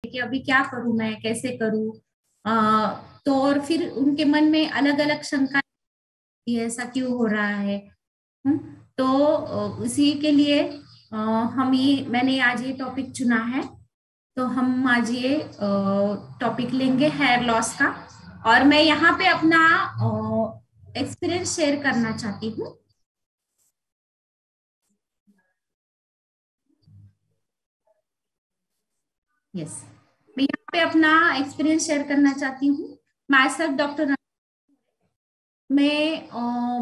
कि अभी क्या करूं, मैं कैसे करूं। तो और फिर उनके मन में अलग अलग शंका, ये ऐसा क्यों हो रहा है। हम्म, तो उसी के लिए मैंने आज ये टॉपिक चुना है। तो हम आज ये टॉपिक लेंगे हेयर लॉस का। और मैं यहाँ पे अपना एक्सपीरियंस शेयर करना चाहती हूँ। यस, मैं यहाँ पे अपना एक्सपीरियंस शेयर करना चाहती हूँ। माई सेल्फ डॉक्टर, मैं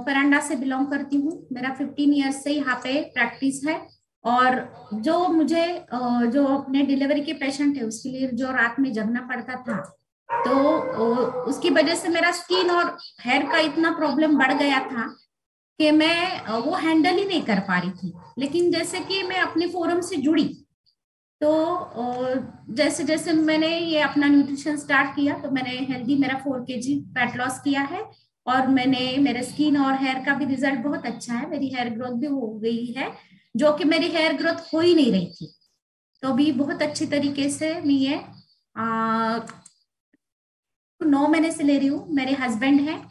परांडा से बिलोंग करती हूँ। मेरा 15 ईयर्स से यहाँ पे प्रैक्टिस है। और जो मुझे जो अपने डिलीवरी के पेशेंट है उसके लिए जो रात में जगना पड़ता था, तो उसकी वजह से मेरा स्किन और हेयर का इतना प्रॉब्लम बढ़ गया था कि मैं वो हैंडल ही नहीं कर पा रही थी। लेकिन जैसे कि मैं अपने फोरम से जुड़ी, तो जैसे जैसे मैंने ये अपना न्यूट्रिशन स्टार्ट किया, तो मैंने हेल्दी मेरा 4 kg फैट लॉस किया है। और मैंने मेरे स्किन और हेयर का भी रिजल्ट बहुत अच्छा है। मेरी हेयर ग्रोथ भी हो गई है, जो कि मेरी हेयर ग्रोथ हो ही नहीं रही थी। तो अभी बहुत अच्छी तरीके से मैं ये 9 महीने से ले रही हूँ। मेरे हस्बैंड हैं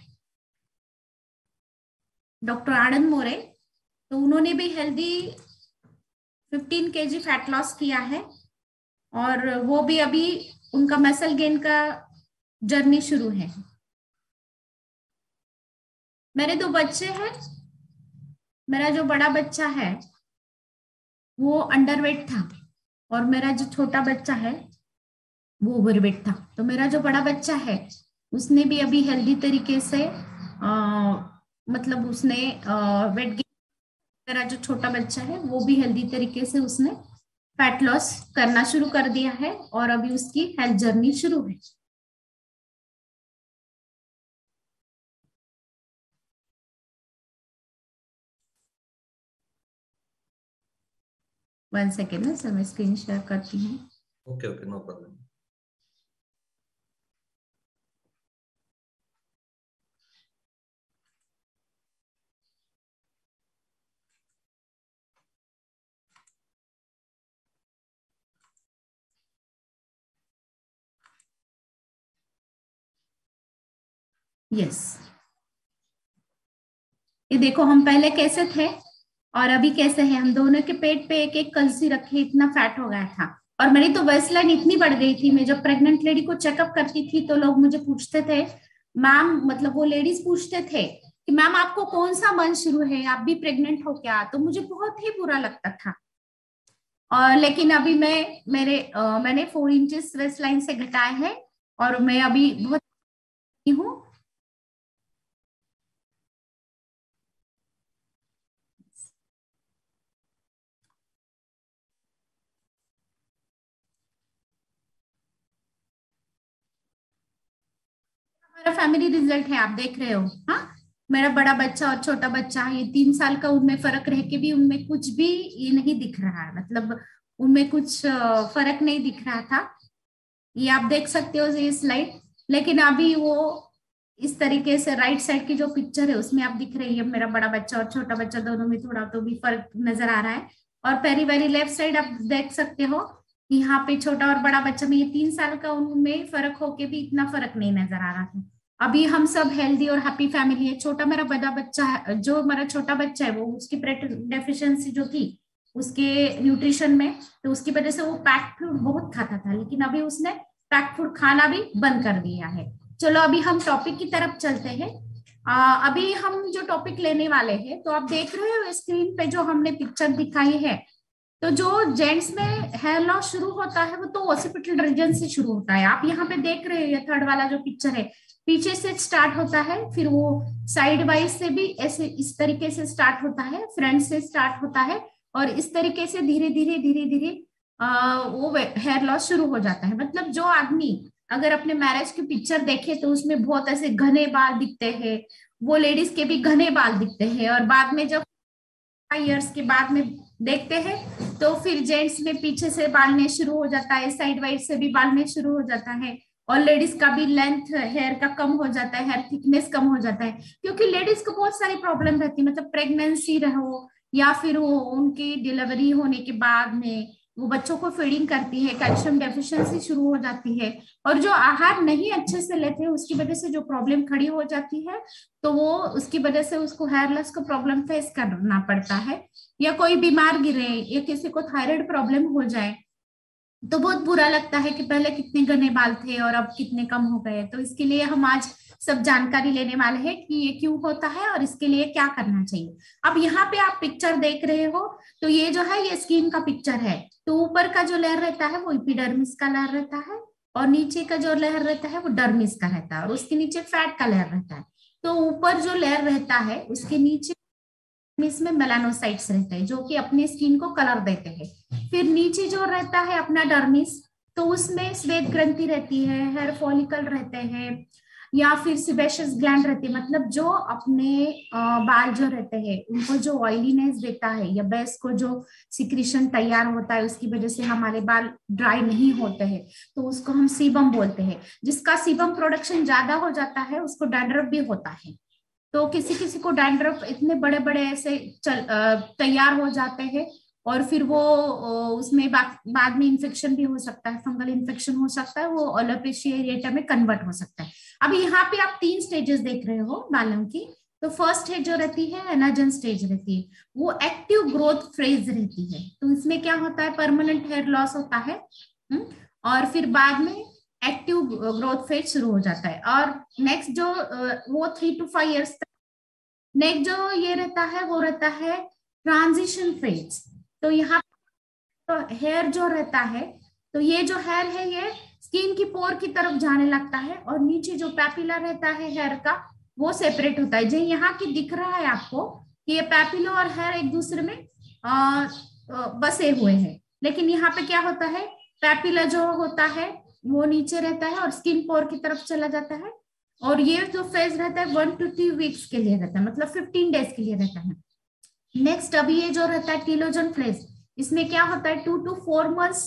डॉक्टर आनंद मोरे, तो उन्होंने भी हेल्दी 15 kg फैट लॉस किया है। और वो भी अभी उनका मसल गेन का जर्नी शुरू है। मेरे 2 बच्चे हैं। मेरा जो बड़ा बच्चा है वो अंडरवेट था, और मेरा जो छोटा बच्चा है वो ओवरवेट था। तो मेरा जो बड़ा बच्चा है उसने भी अभी हेल्दी तरीके से मतलब उसने वेट गेन। मेरा जो छोटा बच्चा है वो भी हेल्दी तरीके से उसने फैट लॉस करना शुरू कर दिया है, और अभी उसकी हेल्थ जर्नी शुरू है। 1 सेकेंड है सर, मैं स्क्रीन शेयर करती हूँ। Okay okay, no problem. Yes, ये देखो हम पहले कैसे थे और अभी कैसे हैं। हम दोनों के पेट पे एक एक कलसी रखे, इतना फैट हो गया था। और मेरी तो वेस्ट लाइन इतनी बढ़ गई थी। मैं जब प्रेग्नेंट लेडी को चेकअप करती थी तो लोग मुझे पूछते थे, मैम, मतलब वो लेडीज पूछते थे कि मैम आपको कौन सा मंथ शुरू है, आप भी प्रेग्नेंट हो क्या। तो मुझे बहुत ही बुरा लगता था। और लेकिन अभी मैंने 4 इंचेस वेस्ट लाइन से घटाए हैं, और मैं अभी बहुत हूँ। मेरा फैमिली रिजल्ट है, आप देख रहे हो। हाँ, मेरा बड़ा बच्चा और छोटा बच्चा, ये 3 साल का उनमें फर्क रह के भी उनमें कुछ भी ये नहीं दिख रहा है। मतलब उनमें कुछ फर्क नहीं दिख रहा था। ये आप देख सकते हो ये स्लाइड। लेकिन अभी वो इस तरीके से राइट साइड की जो पिक्चर है उसमें आप दिख रही है, मेरा बड़ा बच्चा और छोटा बच्चा दोनों में थोड़ा तो भी फर्क नजर आ रहा है। और पहली वाली लेफ्ट साइड आप देख सकते हो, यहाँ पे छोटा और बड़ा बच्चा में ये 3 साल का उनमें फर्क होके भी इतना फर्क नहीं नजर आ रहा था। अभी हम सब हेल्दी और हैप्पी फैमिली है। छोटा मेरा बड़ा बच्चा है, जो मेरा छोटा बच्चा है वो उसकी डेफिशिएंसी जो थी उसके न्यूट्रिशन में, तो उसकी वजह से वो पैक फूड बहुत खाता था। लेकिन अभी उसने पैक फूड खाना भी बंद कर दिया है। चलो अभी हम टॉपिक की तरफ चलते हैं। अभी हम जो टॉपिक लेने वाले हैं, तो आप देख रहे हो स्क्रीन पे जो हमने पिक्चर दिखाई है। तो जो जेंट्स में हेयर लॉस शुरू होता है वो तो ओसिपिटल रीजन से शुरू होता है। आप यहाँ पे देख रहे हो ये थर्ड वाला जो पिक्चर है, पीछे से स्टार्ट होता है, फिर वो साइड वाइज से भी ऐसे इस तरीके से स्टार्ट होता है, फ्रंट से स्टार्ट होता है, और इस तरीके से धीरे धीरे धीरे धीरे वो हेयर लॉस शुरू हो जाता है। मतलब जो आदमी अगर अपने मैरिज की पिक्चर देखे तो उसमें बहुत ऐसे घने बाल दिखते हैं, वो लेडीज के भी घने बाल दिखते हैं। और बाद में जब 5 इयर्स के बाद में देखते हैं तो फिर जेंट्स में पीछे से बालने शुरू हो जाता है, साइड वाइड से भी बालने शुरू हो जाता है, और लेडीज का भी लेंथ हेयर का कम हो जाता है, हेयर थिकनेस कम हो जाता है। क्योंकि लेडीज को बहुत सारी प्रॉब्लम रहती है, मतलब प्रेगनेंसी रहो या फिर वो उनकी डिलीवरी होने के बाद में, वो बच्चों को फीडिंग करती है, कैल्शियम डेफिशिएंसी शुरू हो जाती है, और जो आहार नहीं अच्छे से लेते हैं उसकी वजह से जो प्रॉब्लम खड़ी हो जाती है, तो वो उसकी वजह से उसको हेयर लॉस का प्रॉब्लम फेस करना पड़ता है। या कोई बीमार गिरे या किसी को थायराइड प्रॉब्लम हो जाए तो बहुत बुरा लगता है कि पहले कितने घने बाल थे और अब कितने कम हो गए। तो इसके लिए हम आज सब जानकारी लेने वाले हैं कि ये क्यों होता है और इसके लिए क्या करना चाहिए। अब यहाँ पे आप पिक्चर देख रहे हो, तो ये जो है ये स्किन का पिक्चर है। तो ऊपर का जो लेयर रहता है वो एपिडर्मिस का लेयर रहता है, और नीचे का जो लेयर रहता है वो डर्मिस का रहता है, और उसके नीचे फैट का लेयर रहता है। तो ऊपर जो लेयर रहता है उसके नीचे इसमें मेलानोसाइट्स रहते हैं जो कि अपने स्किन को कलर देते हैं। फिर नीचे जो रहता है अपना डर्मिस, तो उसमें श्वेत ग्रंथि रहती है, हेयर फॉलिकल रहते हैं, या फिर सिबेशियस ग्लैंड रहती है, मतलब जो अपने बाल जो रहते हैं उनको जो ऑयलीनेस देता है, या बेस को जो सिक्रीशन तैयार होता है उसकी वजह से हमारे बाल ड्राई नहीं होते हैं, तो उसको हम सीबम बोलते हैं। जिसका सीबम प्रोडक्शन ज्यादा हो जाता है उसको डैंड्रफ भी होता है। तो किसी किसी को डैंड्रफ इतने बड़े बड़े ऐसे तैयार हो जाते हैं, और फिर वो उसमें बाद में इन्फेक्शन भी हो सकता है, फंगल इन्फेक्शन हो सकता है, वो एलोपेशिया एरिएटा में कन्वर्ट हो सकता है। अब यहाँ पे आप 3 स्टेजेस देख रहे हो बालों की। तो फर्स्ट स्टेज जो रहती है एनाजन स्टेज रहती है, वो एक्टिव ग्रोथ फेज रहती है। तो इसमें क्या होता है, परमानेंट हेयर लॉस होता है। और फिर बाद में एक्टिव ग्रोथ फेज शुरू हो जाता है। और नेक्स्ट जो वो 3 to 5 years तक। नेक्स्ट जो ये रहता है वो रहता है ट्रांजिशन फेज। तो यहाँ तो हेयर जो रहता है, तो ये जो हेयर है ये स्किन की पोर की तरफ जाने लगता है, और नीचे जो पैपिला रहता है हेयर का वो सेपरेट होता है। जो यहाँ की दिख रहा है आपको कि ये पैपिला और हेयर एक दूसरे में बसे हुए हैं, लेकिन यहाँ पे क्या होता है, पैपिला जो होता है वो नीचे रहता है और स्किन पोर की तरफ चला जाता है। और ये जो फेज रहता है 1 to 2 weeks के लिए रहता है, मतलब 15 days के लिए रहता है। नेक्स्ट अभी ये जो रहता है टीलोजन फेज, इसमें क्या होता है 2 to 4 months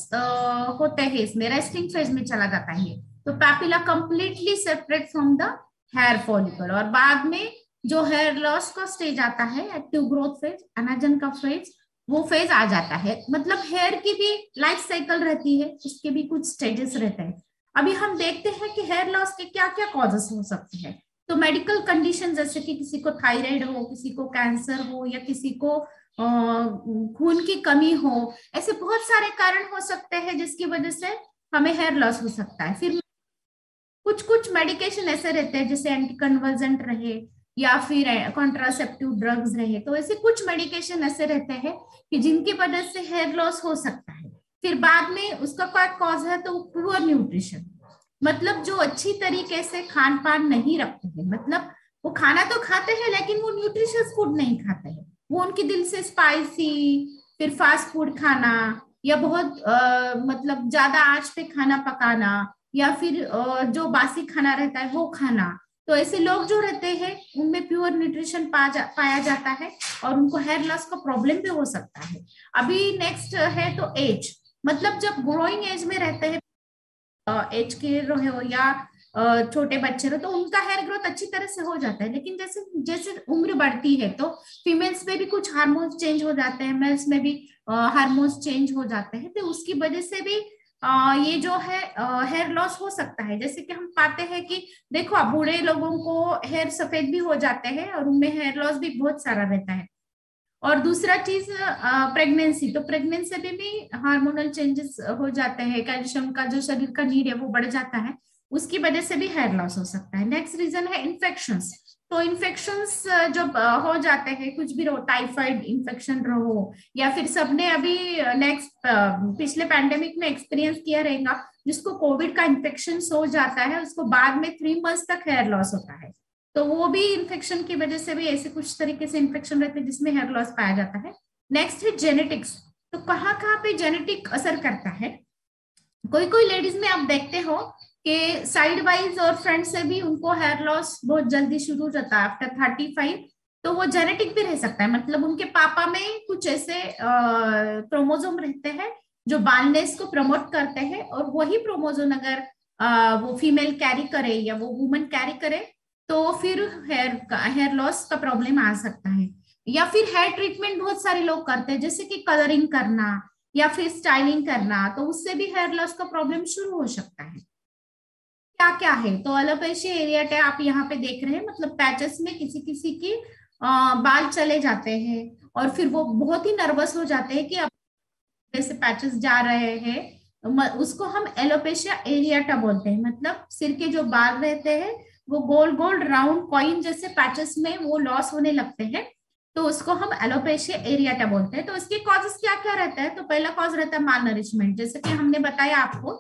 होते हैं, इसमें रेस्टिंग फेज में चला जाता है। तो papilla completely separate from the hair follicle, और बाद में जो हेयर लॉस का स्टेज आता है एक्टिव ग्रोथ फेज, अनाजन का फेज, वो फेज आ जाता है। मतलब हेयर की भी लाइफ साइकिल रहती है, उसके भी कुछ स्टेजेस रहते हैं। अभी हम देखते हैं कि हेयर लॉस के क्या क्या कॉजेस हो सकते हैं। तो मेडिकल कंडीशन जैसे कि किसी को थायराइड हो, किसी को कैंसर हो, या किसी को खून की कमी हो, ऐसे बहुत सारे कारण हो सकते हैं जिसकी वजह से हमें हेयर लॉस हो सकता है। फिर कुछ कुछ मेडिकेशन ऐसे रहते हैं जैसे एंटी कन्वर्जेंट रहे या फिर कॉन्ट्रासेप्टिव ड्रग्स रहे, तो ऐसे कुछ मेडिकेशन ऐसे रहते हैं कि जिनकी वजह से हेयर लॉस हो सकता है। फिर बाद में उसका क्या कॉज है, तो पुअर न्यूट्रिशन, मतलब जो अच्छी तरीके से खान पान नहीं रखते हैं, मतलब वो खाना तो खाते हैं लेकिन वो न्यूट्रिशियस फूड नहीं खाते हैं, वो उनके दिल से स्पाइसी, फिर फास्ट फूड खाना, या बहुत मतलब ज्यादा आंच पे खाना पकाना, या फिर जो बासी खाना रहता है वो खाना। तो ऐसे लोग जो रहते हैं उनमें प्योर न्यूट्रिशन पाया जाता है, और उनको हेयर लॉस का प्रॉब्लम भी हो सकता है। अभी नेक्स्ट है तो एज, मतलब जब ग्रोइंग एज में रहते हैं, एज के रहे हो या छोटे बच्चे रहो, तो उनका हेयर ग्रोथ अच्छी तरह से हो जाता है। लेकिन जैसे जैसे उम्र बढ़ती है तो फीमेल्स में भी कुछ हार्मोन्स चेंज हो जाते हैं, मेल्स में भी हार्मोन्स चेंज हो जाते हैं, तो उसकी वजह से भी ये जो है हेयर लॉस हो सकता है। जैसे कि हम पाते हैं कि देखो अब बूढ़े लोगों को हेयर सफेद भी हो जाते हैं और उनमें हेयर लॉस भी बहुत सारा रहता है। और दूसरा चीज प्रेगनेंसी, तो प्रेगनेंसी में भी हार्मोनल चेंजेस हो जाते हैं, कैल्शियम का जो शरीर का नीड है वो बढ़ जाता है, उसकी वजह से भी हेयर लॉस हो सकता है। नेक्स्ट रीजन है इन्फेक्शंस। तो इन्फेक्शंस जब हो जाते हैं, कुछ भी रहो, टाइफाइड इन्फेक्शन रहो, या फिर सबने अभी नेक्स्ट पिछले पैंडेमिक में एक्सपीरियंस किया रहेगा, जिसको कोविड का इन्फेक्शन हो जाता है उसको बाद में 3 months तक हेयर लॉस होता है। तो वो भी इन्फेक्शन की वजह से भी ऐसे कुछ तरीके से इन्फेक्शन रहते हैं जिसमें हेयर लॉस पाया जाता है। नेक्स्ट है जेनेटिक्स। तो कहाँ कहाँ पे जेनेटिक असर करता है, कोई कोई लेडीज में आप देखते हो कि साइड वाइज और फ्रंट से भी उनको हेयर लॉस बहुत जल्दी शुरू हो जाता है आफ्टर 35। तो वो जेनेटिक भी रह सकता है, मतलब उनके पापा में कुछ ऐसे क्रोमोजोम रहते हैं जो बालनेस को प्रमोट करते हैं, और वही क्रोमोजोम अगर वो फीमेल कैरी करे या वो वुमन कैरी करे तो फिर हेयर लॉस का प्रॉब्लम आ सकता है। या फिर हेयर ट्रीटमेंट बहुत सारे लोग करते हैं, जैसे कि कलरिंग करना, या फिर स्टाइलिंग करना, तो उससे भी हेयर लॉस का प्रॉब्लम शुरू हो सकता है। क्या क्या है, तो एलोपेशिया एरियाटा आप यहाँ पे देख रहे हैं, मतलब पैचेस में किसी किसी की बाल चले जाते हैं और फिर वो बहुत ही नर्वस हो जाते हैं कि अब जैसे पैचेस जा रहे हैं, उसको हम एलोपेशिया एरियाटा बोलते हैं। मतलब सिर के जो बाल रहते हैं वो गोल गोल राउंड कॉइन जैसे पैचेस में वो लॉस होने लगते हैं, तो उसको हम एलोपेशिया एरियाटा बोलते हैं। तो इसके कॉजेस क्या क्या रहता है, तो पहला कॉज रहता है माल नरिशमेंट, जैसे कि हमने बताया आपको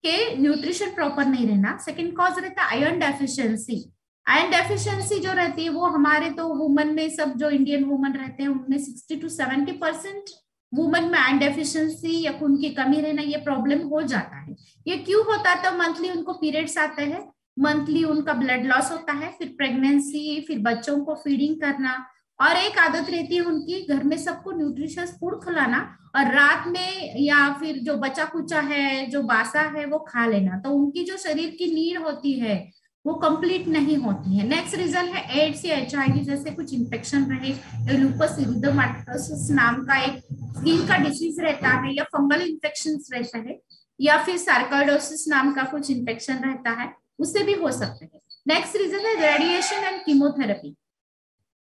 कि न्यूट्रिशन प्रॉपर नहीं रहना। सेकंड कॉज रहता है आयरन डेफिशिएंसी। आयरन डेफिशिएंसी जो रहती है वो हमारे तो वुमन में, सब जो इंडियन वुमन रहते हैं उनमें 60 to 70% वुमन में आयरन डेफिशिएंसी या खून की कमी रहना ये प्रॉब्लम हो जाता है। ये क्यों होता है, तो मंथली उनको पीरियड्स आते हैं, मंथली उनका ब्लड लॉस होता है, फिर प्रेगनेंसी, फिर बच्चों को फीडिंग करना, और एक आदत रहती है उनकी घर में सबको न्यूट्रिशियस फूड खिलाना, और रात में या फिर जो बचा कुचा है जो बासा है वो खा लेना, तो उनकी जो शरीर की नीड होती है वो कंप्लीट नहीं होती है। नेक्स्ट रीजन है एड्स या HIV जैसे कुछ इंफेक्शन रहे, लूपस एरिथेमाटोसिस नाम का एक स्किन का डिसीज रहता है, या फंगल इन्फेक्शन रहता है, या फिर सार्कोइडोसिस नाम का कुछ इन्फेक्शन रहता है, उससे भी हो सकते हैं। नेक्स्ट रीजन है रेडिएशन एंड कीमोथेरेपी।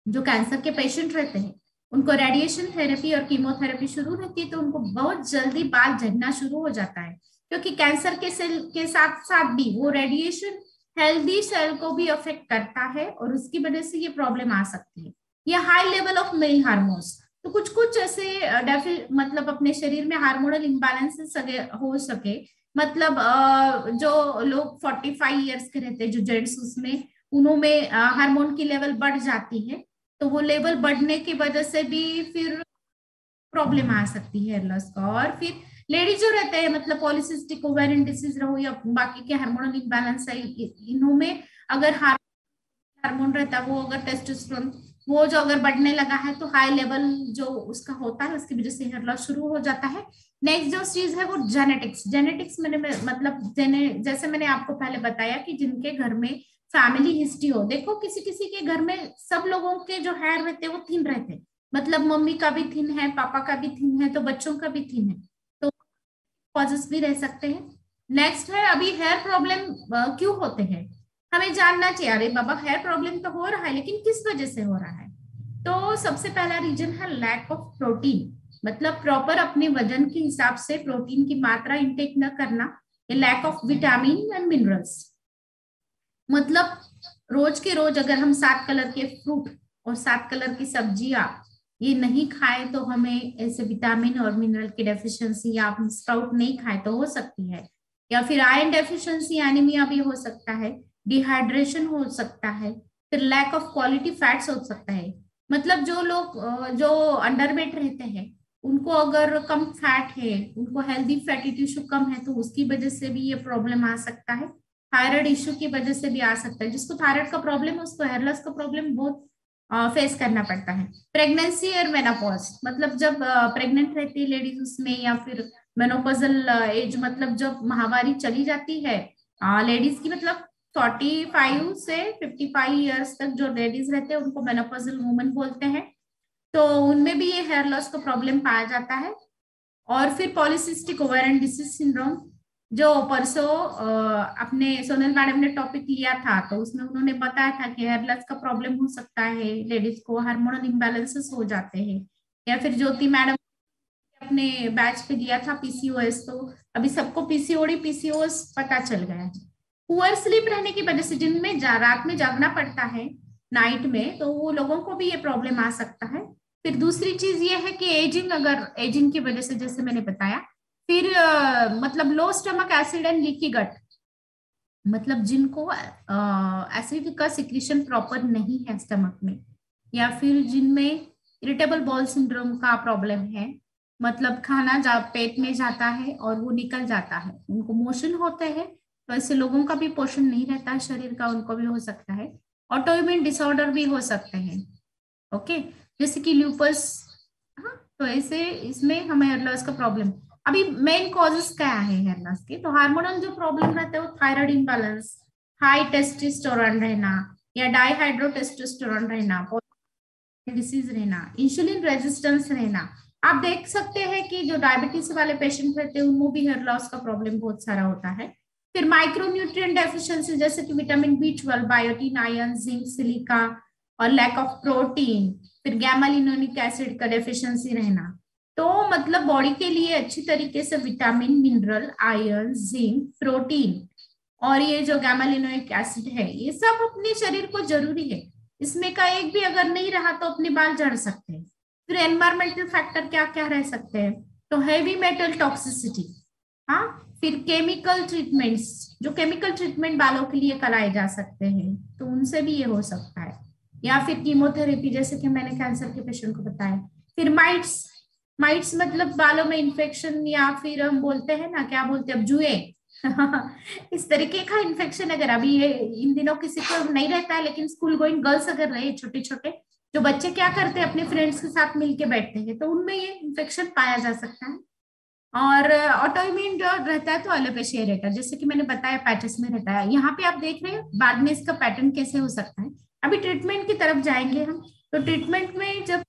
जो कैंसर के पेशेंट रहते हैं उनको रेडिएशन थेरेपी और कीमोथेरेपी शुरू रहती है, तो उनको बहुत जल्दी बाल झड़ना शुरू हो जाता है, क्योंकि कैंसर के सेल के साथ साथ भी वो रेडिएशन हेल्दी सेल को भी अफेक्ट करता है, और उसकी वजह से ये प्रॉब्लम आ सकती है। ये high level of male hormones, तो कुछ कुछ ऐसे मतलब अपने शरीर में हार्मोनल इम्बैलेंसेस हो सके, मतलब जो लोग 45 ईयर्स के रहते हैं जो जेंट्स, उसमें उनमें हार्मोन की लेवल बढ़ जाती है, तो वो लेवल बढ़ने की वजह से भी फिर प्रॉब्लम आ सकती है हेयर लॉस का। और फिर लेडीज जो रहते हैं, मतलब पॉलिसिस्टिक ओवेरियन डिसीज रहो या बाकी के हार्मोनल इम्बैलेंस है, इनमें अगर हार्मोन रहता है वो, अगर टेस्टोस्टेरोन वो जो अगर बढ़ने लगा है, तो हाई लेवल जो उसका होता है उसकी वजह से हेयर लॉस शुरू हो जाता है। नेक्स्ट जो चीज है वो जेनेटिक्स। जेनेटिक्स मैंने मतलब जैसे मैंने आपको पहले बताया कि जिनके घर में फैमिली हिस्ट्री हो, देखो किसी किसी के घर में सब लोगों के जो हेयर रहते हैं वो थिन रहते हैं, मतलब मम्मी का भी थिन है, पापा का भी थिन है, तो बच्चों का भी थिन है, तो कॉजेस भी रह सकते हैं। नेक्स्ट है अभी हेयर प्रॉब्लम क्यों होते हैं, हमें जानना चाहिए। अरे बाबा हेयर प्रॉब्लम तो हो रहा है, लेकिन किस वजह से हो रहा है, तो सबसे पहला रीजन है लैक ऑफ प्रोटीन, मतलब प्रॉपर अपने वजन के हिसाब से प्रोटीन की मात्रा इंटेक न करना, lack of vitamin and minerals. मतलब रोज के रोज अगर हम 7 कलर के फ्रूट और 7 कलर की सब्जियां ये नहीं खाए, तो हमें ऐसे विटामिन और मिनरल की डेफिशिएंसी, या आप स्प्राउट नहीं खाए तो हो सकती है, या फिर आयरन डेफिशिएंसी एनीमिया भी हो सकता है, डिहाइड्रेशन हो सकता है, फिर लैक ऑफ क्वालिटी फैट्स हो सकता है। मतलब जो लोग जो अंडरवेट रहते हैं उनको अगर कम फैट है, उनको हेल्दी फैटी टिश्यू कम है, तो उसकी वजह से भी ये प्रॉब्लम आ सकता है। थायराइड इश्यू की वजह से भी आ सकता है, जिसको थायराइड का प्रॉब्लम है उसको हेयर लॉस का प्रॉब्लम बहुत फेस करना पड़ता है। प्रेगनेंसी और मेनोपॉज, मतलब जब प्रेग्नेंट रहती है लेडीज उसमें, या फिर मेनोपॉजल एज, मतलब जब महावारी चली जाती है लेडीज की, मतलब 45 से 55 ईयर्स तक जो लेडीज रहते हैं उनको मेनोपॉजल वुमन बोलते हैं, तो उनमें भी ये हेयर लॉस का प्रॉब्लम पाया जाता है। और फिर पॉलिसिस्टिक ओवेरियन डिसीज सिंड्रोम, जो परसों अपने सोनल मैडम ने टॉपिक लिया था, तो उसमें उन्होंने बताया था कि हेयर लॉस का प्रॉब्लम हो सकता है, लेडीज को हार्मोनल इम्बैलेंसेस हो जाते हैं। या फिर ज्योति मैडम अपने बैच पे लिया था PCOS, तो अभी सबको PCOD PCOS पता चल गया है। पुअर स्लीप रहने की वजह से, जिनमें रात में जागना पड़ता है नाइट में, तो वो लोगों को भी ये प्रॉब्लम आ सकता है। फिर दूसरी चीज ये है कि एजिंग, अगर एजिंग की वजह से जैसे मैंने बताया, फिर मतलब low stomach acid and leaky gut, मतलब जिनको एसिड का सिक्रीशन प्रॉपर नहीं है स्टमक में, या फिर जिनमें इरिटेबल बॉल सिंड्रोम का प्रॉब्लम है, मतलब खाना पेट में जाता है और वो निकल जाता है, उनको मोशन होते हैं, तो ऐसे लोगों का भी पोषण नहीं रहता है शरीर का, उनको भी हो सकता है। ऑटोइम्यून डिसऑर्डर भी हो सकते हैं, ओके, जैसे कि ल्यूपस। हाँ, तो ऐसे इसमें हमें हेयर लॉस का प्रॉब्लम। अभी मेन कॉजेस क्या है हेयर लॉस के, तो हार्मोनल जो प्रॉब्लम रहता है वो थायराइड इम्बैलेंस, हाई टेस्टोस्टेरोन रहना, या डाईहाइड्रोटेस्टोस्टेरोन रहना, डिसीज रहना, इंसुलिन रेजिस्टेंस रहना, आप देख सकते हैं कि जो डायबिटीज वाले पेशेंट रहते हैं उनको भी हेयर लॉस का प्रॉब्लम बहुत सारा होता है। फिर माइक्रोन्यूट्रिएंट डेफिशिएंसी जैसे कि vitamin B12, biotin, iron, zinc, silica और लैक ऑफ प्रोटीन, फिर गैमा लिनोलिक एसिड का डेफिशिएंसी रहना। तो मतलब बॉडी के लिए अच्छी तरीके से vitamin, mineral, iron, zinc, protein और ये जो गैमा लिनोलिक एसिड है ये सब अपने शरीर को जरूरी है। इसमें का एक भी अगर नहीं रहा तो अपने बाल झड़ सकते हैं। फिर एनवायरमेंटल फैक्टर क्या क्या रह सकते हैं, तो हैवी मेटल टॉक्सिसिटी, हाँ, फिर केमिकल ट्रीटमेंट्स, जो केमिकल ट्रीटमेंट बालों के लिए कराए जा सकते हैं तो उनसे भी ये हो सकता है, या फिर कीमोथेरेपी जैसे कि मैंने कैंसर के पेशेंट को बताया। फिर माइट्स, माइट्स मतलब बालों में इन्फेक्शन, या फिर हम बोलते हैं ना, क्या बोलते हैं अब, जुए इस तरीके का इन्फेक्शन अगर अभी ये इन दिनों किसी को नहीं रहता है, लेकिन स्कूल गोइंग गर्ल्स अगर रहे, छोटे छोटे जो बच्चे क्या करते हैं अपने फ्रेंड्स के साथ मिलके बैठते हैं, तो उनमें ये इन्फेक्शन पाया जा सकता है। और ऑटोइम्यून जो रहता है तो एलोपेशिया रहता है, जैसे कि मैंने बताया पैचेस में रहता है। यहाँ पे आप देख रहे हैं बाद में इसका पैटर्न कैसे हो सकता है। अभी ट्रीटमेंट की तरफ जाएंगे हम। तो ट्रीटमेंट में जब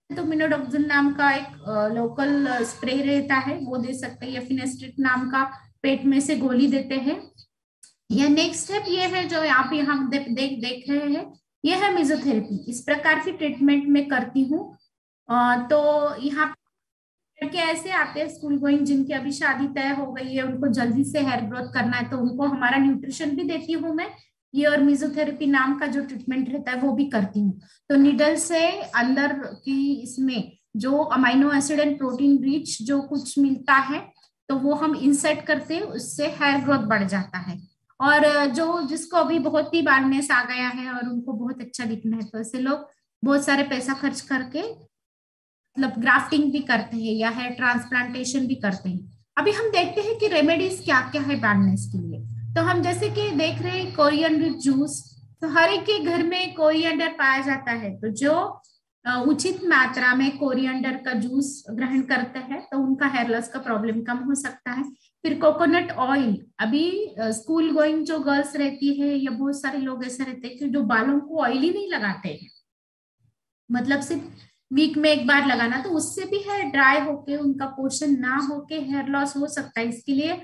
तो मिनोडॉक्सिल नाम का एक लोकल स्प्रे रहता है वो दे सकते हैं, या फिनेस्ट्रिक नाम का पेट में से गोली देते हैं। या नेक्स्ट स्टेप ये है जो आप यहाँ देख रहे हैं, ये है मेसोथेरेपी। इस प्रकार की ट्रीटमेंट में करती हूँ। तो यहाँ लड़के ऐसे आते हैं स्कूल गोइंग जिनकी अभी शादी तय हो गई है, उनको जल्दी से हेयर ग्रोथ करना है, तो उनको हमारा न्यूट्रिशन भी देती हूँ मैं ये, और मेसोथेरेपी नाम का जो ट्रीटमेंट रहता है वो भी करती हूँ। तो निडल से अंदर की इसमें जो amino acid and protein rich जो कुछ मिलता है तो वो हम इंसर्ट करते हैं, उससे हेयर ग्रोथ बढ़ जाता है। और जो जिसको अभी बहुत ही बालनेस आ गया है और उनको बहुत अच्छा दिखना है, तो ऐसे लोग बहुत सारे पैसा खर्च करके मतलब ग्राफ्टिंग भी करते हैं या हेयर ट्रांसप्लांटेशन भी करते हैं। अभी हम देखते हैं कि रेमेडीज क्या क्या है बालनेस के लिए। तो हम जैसे कि देख रहे हैं कोरिएंडर जूस, तो हर एक के घर में कोरिएंडर पाया जाता है, तो जो उचित मात्रा में कोरिएंडर का जूस ग्रहण करते हैं तो उनका हेयर लॉस का प्रॉब्लम कम हो सकता है। फिर कोकोनट ऑयल, अभी स्कूल गोइंग जो गर्ल्स रहती है या बहुत सारे लोग ऐसे रहते हैं कि जो बालों को ऑयली नहीं लगाते हैं, मतलब सिर्फ वीक में एक बार लगाना, तो उससे भी हेयर ड्राई होके उनका पोषण ना होके हेयर लॉस हो सकता है। इसके लिए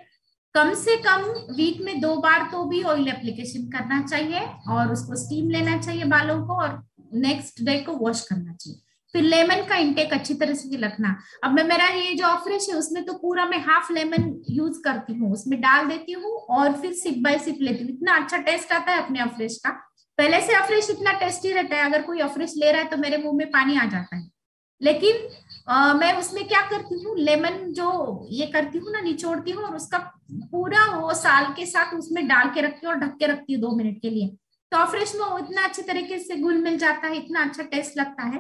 कम से कम वीक में 2 बार तो भी ऑयल एप्लीकेशन करना चाहिए और उसको स्टीम लेना चाहिए बालों को, और नेक्स्ट डे को वॉश करना चाहिए। फिर लेमन का इंटेक अच्छी तरह से रखना। अब मैं मेरा ये जो अफ्रेश है उसमें तो पूरा मैं हाफ लेमन यूज करती हूँ, उसमें डाल देती हूँ और फिर सिप बाय सिप लेती हूँ। इतना अच्छा टेस्ट आता है अपने अफ्रेश का, पहले से अफ्रेश इतना टेस्टी रहता है, अगर कोई अफ्रेश ले रहा है तो मेरे मुंह में पानी आ जाता है। लेकिन मैं उसमें क्या करती हूँ, लेमन जो ये करती हूँ ना, निचोड़ती हूँ और उसका पूरा वो साल के साथ उसमें डाल के रखती हूँ और ढक के रखती हूँ 2 मिनट के लिए, तो अफ्रेश में इतना अच्छे तरीके से घुल मिल जाता है, इतना अच्छा टेस्ट लगता है।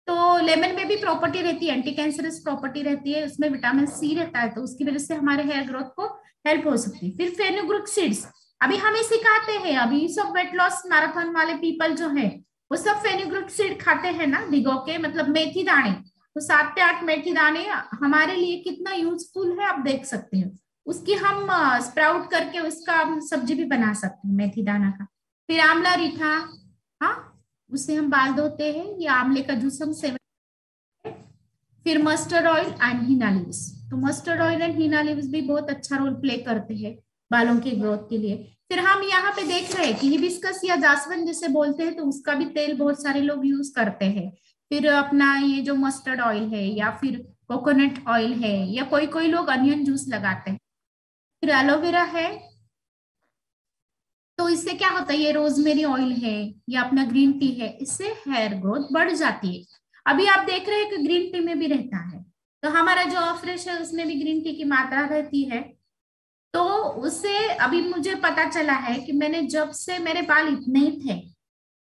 तो लेमन में भी प्रॉपर्टी रहती है, एंटी कैंसरस प्रॉपर्टी रहती है, उसमें विटामिन C रहता है, तो उसकी वजह से हमारे हेयर ग्रोथ को हेल्प हो सकती है। फिर फेनुग्रीक सीड्स, अभी हमें सिखाते हैं, अभी सब वेट लॉस मैराथन वाले पीपल जो है वो सब फेनुग्रीक सीड खाते हैं ना भिगो के, मतलब मेथी दाने, तो 7 से 8 मेथी दाने हमारे लिए कितना यूजफुल है आप देख सकते हैं। उसकी हम स्प्राउट करके उसका हम सब्जी भी बना सकते हैं मेथी दाना का। फिर आंवला रीठा, हाँ, उससे हम बाल धोते हैं, या आंवले का जूस हम सेवन। फिर mustard oil and henna leaves, तो mustard oil and henna leaves भी बहुत अच्छा रोल प्ले करते हैं बालों की ग्रोथ के लिए। फिर हम यहाँ पे देख रहे हैं कि हिबिस्कस या जासवंत जिसे बोलते हैं, तो उसका भी तेल बहुत सारे लोग यूज करते हैं। फिर अपना ये जो मस्टर्ड ऑयल है या फिर कोकोनट ऑयल है, या कोई कोई लोग अनियन जूस लगाते हैं। फिर एलोवेरा है, तो इससे क्या होता है, ये रोजमेरी ऑयल है या अपना ग्रीन टी है, इससे हेयर ग्रोथ बढ़ जाती है। अभी आप देख रहे हैं कि ग्रीन टी में भी रहता है, तो हमारा जो अफ्रेश है उसमें भी ग्रीन टी की मात्रा रहती है। तो उससे अभी मुझे पता चला है कि मैंने जब से मेरे बाल इतने ही थे,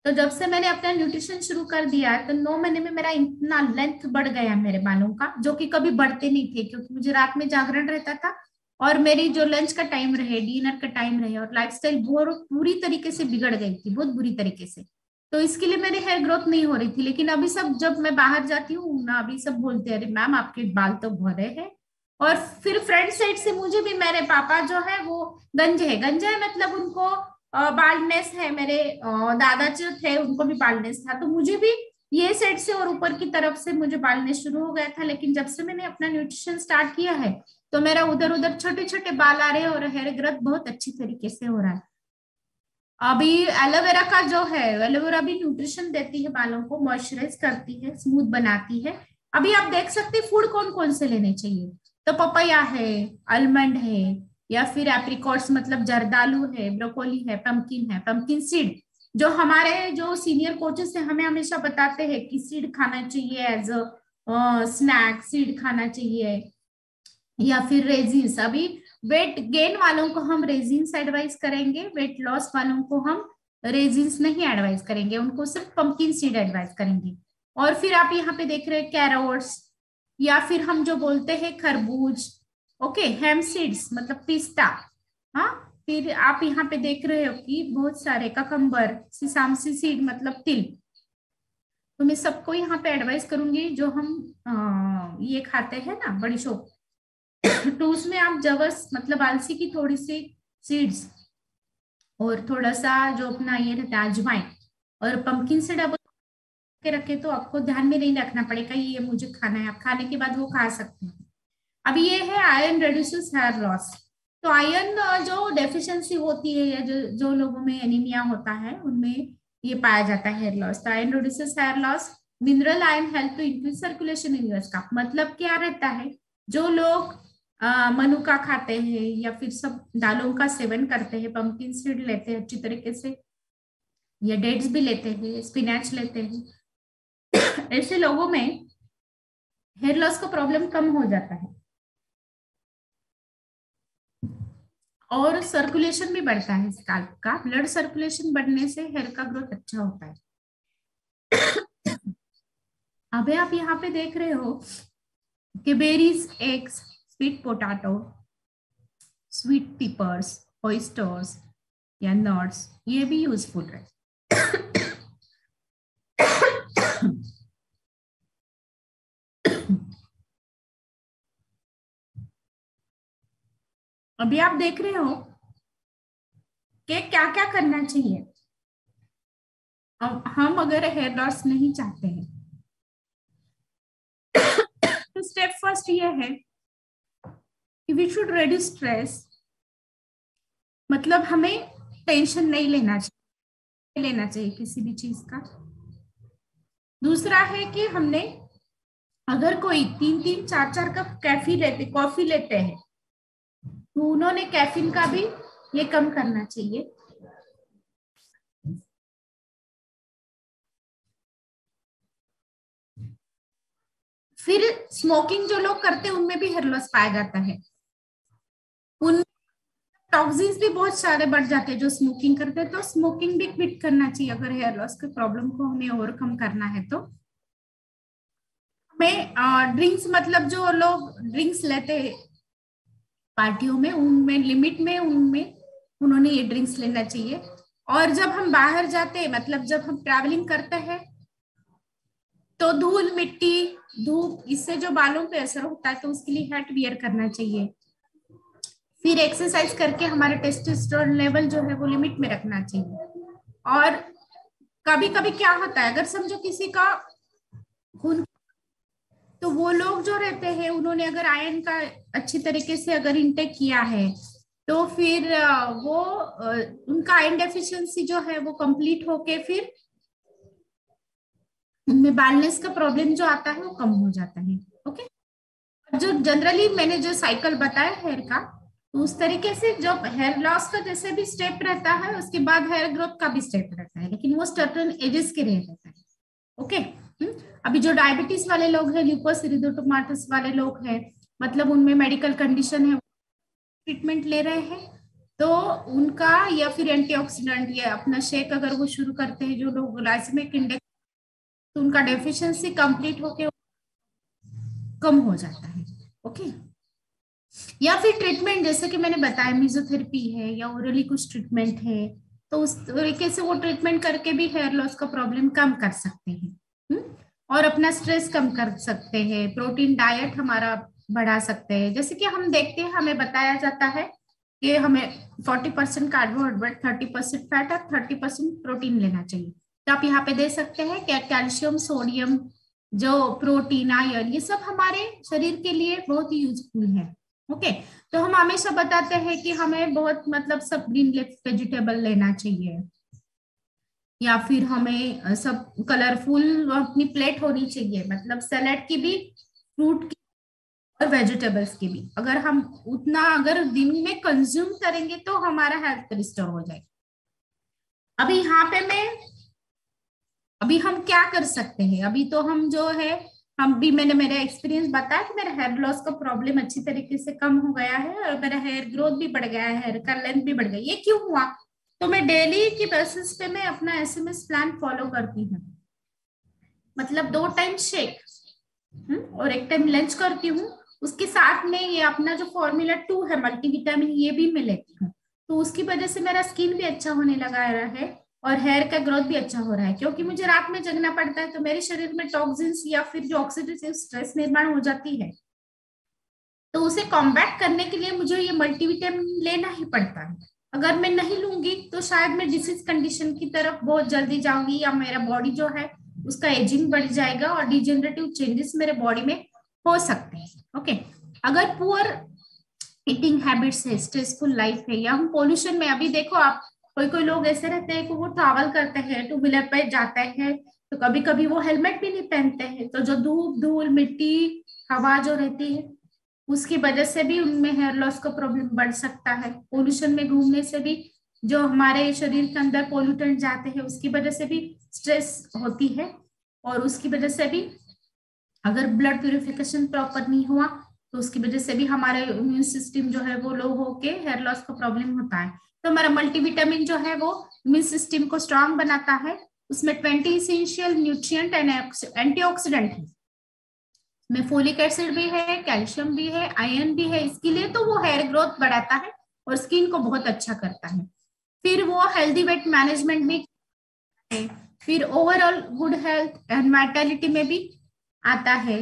तो जब से मैंने अपना न्यूट्रिशन शुरू कर दिया है, तो 9 महीने में मेरा इतना लेंथ बढ़ गया मेरे बालों का, जो कि कभी बढ़ते नहीं थे, क्योंकि मुझे रात में जागरण रहता था और मेरी जो लंच का टाइम रहे, डिनर का टाइम रहे, और लाइफस्टाइल बहुत पूरी तरीके से बिगड़ गई थी, बहुत बुरी तरीके से। तो इसके लिए मेरी हेयर ग्रोथ नहीं हो रही थी। लेकिन अभी सब जब मैं बाहर जाती हूँ ना, अभी सब बोलते हैं अरे मैम आपके बाल तो भरे हैं। और फिर फ्रंट साइड से मुझे भी, मेरे पापा जो है वो गंजे है, गंजे है मतलब उनको बाल्डनेस है, मेरे दादा जो थे उनको भी बाल्डनेस था, तो मुझे भी ये साइड से और ऊपर की तरफ से मुझे बालने शुरू हो गया था, लेकिन जब से मैंने अपना न्यूट्रिशन स्टार्ट किया है तो मेरा उधर उधर छोटे छोटे बाल आ रहे हैं और हेयर ग्रोथ बहुत अच्छी तरीके से हो रहा है। अभी एलोवेरा का जो है, एलोवेरा भी न्यूट्रिशन देती है, बालों को मॉइस्चराइज करती है, स्मूथ बनाती है। अभी आप देख सकते हैं फूड कौन कौन से लेने चाहिए। तो पपैया है, आलमंड है, या फिर एप्रिकॉट्स मतलब जर्दालू है, ब्रोकोली है, पंपकिन सीड। जो हमारे जो सीनियर कोचेस है हमें हमेशा बताते हैं कि सीड खाना चाहिए एज अ स्नैक, सीड खाना चाहिए। या फिर रेजिन्स, अभी वेट गेन वालों को हम रेजिन्स एडवाइस करेंगे, वेट लॉस वालों को हम रेजिन्स नहीं एडवाइस करेंगे, उनको सिर्फ पंपकिन सीड एडवाइस करेंगे। और फिर आप यहाँ पे देख रहे हैं कैरोट्स, या फिर हम जो बोलते हैं खरबूज, ओके, हेम सीड्स मतलब पिस्ता। हाँ, फिर आप यहाँ पे देख रहे हो कि बहुत सारे ककम्बर, सिसामसी सीड मतलब तिल। तो मैं सबको यहाँ पे एडवाइस करूंगी जो हम ये खाते हैं ना, बड़ी शोप। तो उसमें आप जवस मतलब अलसी की थोड़ी सी सीड्स, और थोड़ा सा जो अपना ये रहता है अजवाइन, और पंपकिन सीड आप के रखे तो आपको ध्यान में नहीं रखना पड़ेगा ये मुझे खाना है, आप खाने के बाद वो खा सकते हैं। अब ये है आयरन रिड्यूसेस हेयर लॉस। तो आयरन जो डेफिशिएंसी होती है या जो जो लोगों में एनीमिया होता है उनमें ये पाया जाता है हेयर लॉस। तो iron reduces hair loss. Mineral iron help to increase circulation in your scalp, मतलब क्या रहता है, जो लोग मनुका खाते हैं या फिर सब दालों का सेवन करते हैं, पंपकिन सीड लेते हैं अच्छी तरीके से, या डेट्स भी लेते हैं, स्पिनच लेते हैं, ऐसे लोगों में हेयर लॉस का प्रॉब्लम कम हो जाता है और सर्कुलेशन भी बढ़ता है। स्कैल्प का ब्लड सर्कुलेशन बढ़ने से हेयर का ग्रोथ अच्छा होता है। अभी आप यहाँ पे देख रहे हो कि berries, eggs, sweet potato, sweet papers, oysters या नट्स, ये भी यूजफुल है। अभी आप देख रहे हो कि क्या क्या करना चाहिए। अब हम अगर हेयर लॉस नहीं चाहते हैं तो स्टेप फर्स्ट ये है कि वी शुड रिड्यूस स्ट्रेस, मतलब हमें टेंशन नहीं लेना चाहिए किसी भी चीज का। दूसरा है कि हमने अगर कोई 3-3 4-4 कप कॉफी लेते हैं तो उन्होंने कैफीन का भी ये कम करना चाहिए। फिर स्मोकिंग जो लोग करते हैं उनमें भी हेयर लॉस पाया जाता है, उन टॉक्सिन्स भी बहुत सारे बढ़ जाते हैं जो स्मोकिंग करते हैं। तो स्मोकिंग भी क्विट करना चाहिए अगर हेयर लॉस के प्रॉब्लम को हमें ओवरकम करना है। तो हमें ड्रिंक्स मतलब जो लोग ड्रिंक्स लेते हैं पार्टियों में, उनमें लिमिट में उनमें उन्होंने ये ड्रिंक्स लेना चाहिए। और जब हम बाहर जाते हैं मतलब जब हम ट्रैवलिंग करते हैं तो धूल मिट्टी धूप इससे जो बालों पे असर होता है तो उसके लिए हैट वियर करना चाहिए। फिर एक्सरसाइज करके हमारे टेस्टोस्टेरोन लेवल जो है वो लिमिट में रखना चाहिए। और कभी कभी क्या होता है, अगर समझो किसी का खून, तो वो लोग जो रहते हैं उन्होंने अगर आयरन का अच्छी तरीके से अगर इंटेक किया है तो फिर उनका आयरन डेफिशिएंसी जो है वो कंप्लीट होके फिर उनमें बालनेस का प्रॉब्लम जो आता है वो कम हो जाता है। ओके, जो जनरली मैंने जो साइकिल बताया हेयर का, तो उस तरीके से जो हेयर लॉस का जैसे भी स्टेप रहता है उसके बाद हेयर ग्रोथ का भी स्टेप रहता है, लेकिन वो सर्टेन एजेस के लिए रहता है। ओके, अभी जो डायबिटीज वाले लोग हैं, ल्यूपस इरिथेमाटोस वाले लोग हैं, मतलब उनमें मेडिकल कंडीशन है, ट्रीटमेंट ले रहे हैं, तो उनका या फिर एंटीऑक्सीडेंट या अपना शेक अगर वो शुरू करते हैं, जो लोग ग्लाइसेमिक इंडेक्स, तो उनका डेफिशिएंसी कंप्लीट होके कम हो जाता है। ओके, या फिर ट्रीटमेंट जैसे कि मैंने बताया मेसोथेरेपी है या ओरली कुछ ट्रीटमेंट है, तो उस तरीके से वो ट्रीटमेंट करके भी हेयर लॉस का प्रॉब्लम कम कर सकते हैं। और अपना स्ट्रेस कम कर सकते हैं, प्रोटीन डाइट हमारा बढ़ा सकते हैं। जैसे कि हम देखते हैं हमें बताया जाता है कि हमें 40% कार्बोहाइड्रेट, 30% फैट और 30% प्रोटीन लेना चाहिए, तो आप यहाँ पे दे सकते हैं क्या, कैल्शियम, सोडियम, जो प्रोटीन, आयरन, ये सब हमारे शरीर के लिए बहुत ही यूजफुल है। ओके, तो हम हमेशा बताते हैं कि हमें बहुत मतलब सब ग्रीन लीफ वेजिटेबल लेना चाहिए, या फिर हमें सब कलरफुल अपनी प्लेट होनी चाहिए, मतलब सैलेड की भी, फ्रूट की और वेजिटेबल्स की भी। अगर हम उतना अगर दिन में कंज्यूम करेंगे तो हमारा हेल्थ रिस्टोर हो जाएगा। अभी यहाँ पे मैं, अभी हम क्या कर सकते हैं, अभी तो हम जो है, हम भी, मैंने मेरा एक्सपीरियंस बताया कि मेरा हेयर लॉस का प्रॉब्लम अच्छी तरीके से कम हो गया है और मेरा हेयर ग्रोथ भी बढ़ गया है, हेयर का लेंथ भी बढ़ गई। ये क्यों हुआ? तो मैं डेली की बेसिस पे मैं अपना एसएमएस प्लान फॉलो करती हूँ, मतलब 2 टाइम शेक और एक टाइम लंच करती हूँ। उसके साथ में ये अपना जो फॉर्मूला 2 है मल्टीविटामिन, ये भी मैं लेती हूँ। तो उसकी वजह से मेरा स्किन भी अच्छा होने लगा है और हेयर का ग्रोथ भी अच्छा हो रहा है, क्योंकि मुझे रात में जगना पड़ता है तो मेरे शरीर में टॉक्सिन्स या फिर जो ऑक्सीडेटिव स्ट्रेस निर्माण हो जाती है, तो उसे कॉम्बैट करने के लिए मुझे ये मल्टीविटामिन लेना ही पड़ता है। अगर मैं नहीं लूंगी तो शायद मैं डिसीज कंडीशन की तरफ बहुत जल्दी जाऊंगी, या मेरा बॉडी जो है उसका एजिंग बढ़ जाएगा और डिजेनरेटिव चेंजेस मेरे बॉडी में हो सकते हैं। ओके, अगर पुअर ईटिंग हैबिट्स है, स्ट्रेसफुल लाइफ है, या हम पोल्यूशन में, अभी देखो आप, कोई कोई लोग ऐसे रहते हैं कि वो ट्रैवल करते हैं, टू व्हीलर पे जाते हैं, तो कभी कभी वो हेलमेट भी नहीं पहनते हैं, तो जो धूप धूल मिट्टी हवा जो रहती है उसकी वजह से भी उनमें हेयर लॉस का प्रॉब्लम बढ़ सकता है। पोल्यूशन में घूमने से भी जो हमारे शरीर के अंदर पोल्यूटेंट जाते हैं उसकी वजह से भी स्ट्रेस होती है, और उसकी वजह से भी अगर ब्लड प्यूरिफिकेशन प्रॉपर नहीं हुआ तो उसकी वजह से भी हमारे इम्यून सिस्टम जो है वो लो होके हेयर लॉस का प्रॉब्लम होता है। तो हमारा मल्टीविटामिन जो है वो इम्यून सिस्टम को स्ट्रांग बनाता है, उसमें 20 इसेंशियल न्यूट्रिएंट एंड एंटीऑक्सीडेंट है, में फोलिक एसिड भी है, कैल्शियम भी है, आयरन भी है, इसके लिए तो वो हेयर ग्रोथ बढ़ाता है और स्किन को बहुत अच्छा करता है। फिर वो हेल्दी वेट मैनेजमेंट भी है, फिर overall good health and maternity में भी आता है।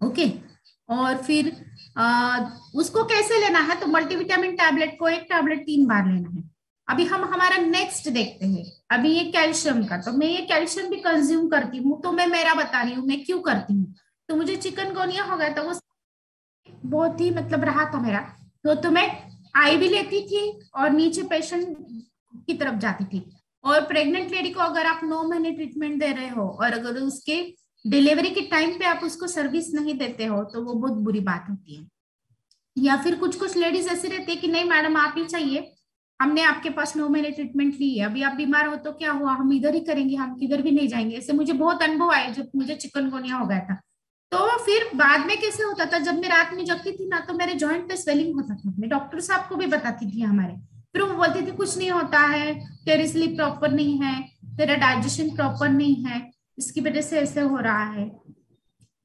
ओके, और फिर उसको कैसे लेना है, तो मल्टीविटामिन टैबलेट को एक टैबलेट 3 बार लेना है। अभी हम हमारा नेक्स्ट देखते हैं, अभी ये कैल्शियम का, तो मैं ये कैल्शियम भी कंज्यूम करती हूँ, तो मैं मेरा बता रही हूँ मैं क्यों करती हूँ। तो मुझे चिकनगुनिया हो गया था, वो बहुत ही मतलब रहा था मेरा, तो मैं आई भी लेती थी और नीचे पेशेंट की तरफ जाती थी। और प्रेग्नेंट लेडी को अगर आप 9 महीने ट्रीटमेंट दे रहे हो और अगर उसके डिलीवरी के टाइम पे आप उसको सर्विस नहीं देते हो तो वो बहुत बुरी बात होती है। या फिर कुछ कुछ लेडीज ऐसी रहती है कि नहीं मैडम आप ही चाहिए, हमने आपके पास 9 महीने ट्रीटमेंट ली है, अभी आप बीमार हो तो क्या हुआ, हम इधर ही करेंगे, हम किधर भी नहीं जाएंगे। ऐसे मुझे बहुत अनुभव आए जब मुझे चिकनगुनिया हो गया था। तो फिर बाद में कैसे होता था, जब मैं रात में जगती थी ना तो मेरे जॉइंट पे स्वेलिंग होता था, मैं डॉक्टर साहब को भी बताती थी हमारे, फिर वो बोलती थी कुछ नहीं होता है, तेरी स्लीप प्रॉपर नहीं है, तेरा डाइजेशन प्रॉपर नहीं है, इसकी वजह से ऐसे हो रहा है।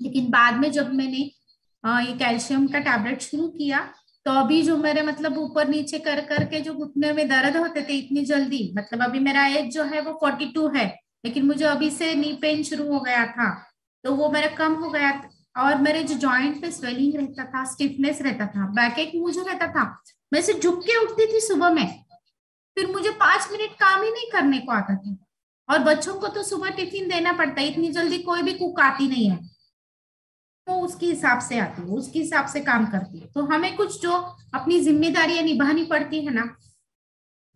लेकिन बाद में जब मैंने ये कैल्शियम का टैबलेट शुरू किया, तो अभी जो मेरे मतलब ऊपर नीचे कर करके जो घुटने में दर्द होते थे इतनी जल्दी, मतलब अभी मेरा एज जो है वो 42 है, लेकिन मुझे अभी से नी पेन शुरू हो गया था, तो वो मेरा कम हो गया। और मेरे जो जॉइंट पे स्वेलिंग रहता था, स्टिफनेस रहता था, बैक एक मुझे रहता था, मैं से झुक के उठती थी सुबह में, फिर मुझे 5 मिनट काम ही नहीं करने को आता था। और बच्चों को तो सुबह टिफिन देना पड़ता है, इतनी जल्दी कोई भी कुक आती नहीं है, वो उसके हिसाब से आती है, उसके हिसाब से काम करती है। तो हमें कुछ जो अपनी जिम्मेदारियां निभानी पड़ती है ना,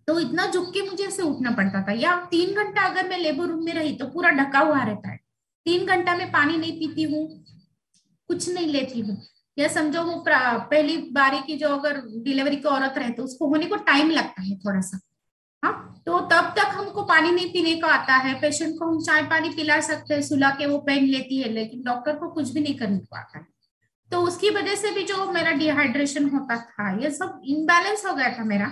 तो इतना झुक के मुझे ऐसे उठना पड़ता था। या 3 घंटा अगर मैं लेबर रूम में रही तो पूरा ढका हुआ रहता है, 3 घंटा में पानी नहीं पीती हूँ, कुछ नहीं लेती हूँ। या समझो वो पहली बारी की जो अगर डिलीवरी की औरत रहे तो उसको होने को टाइम लगता है थोड़ा सा, हाँ, तो तब तक हमको पानी नहीं पीने को आता है। पेशेंट को हम चाय पानी पिला सकते हैं, सुला के वो पेन लेती है, लेकिन डॉक्टर को कुछ भी नहीं करने को आता है। तो उसकी वजह से भी जो मेरा डिहाइड्रेशन होता था, ये सब इम्बैलेंस हो गया था मेरा।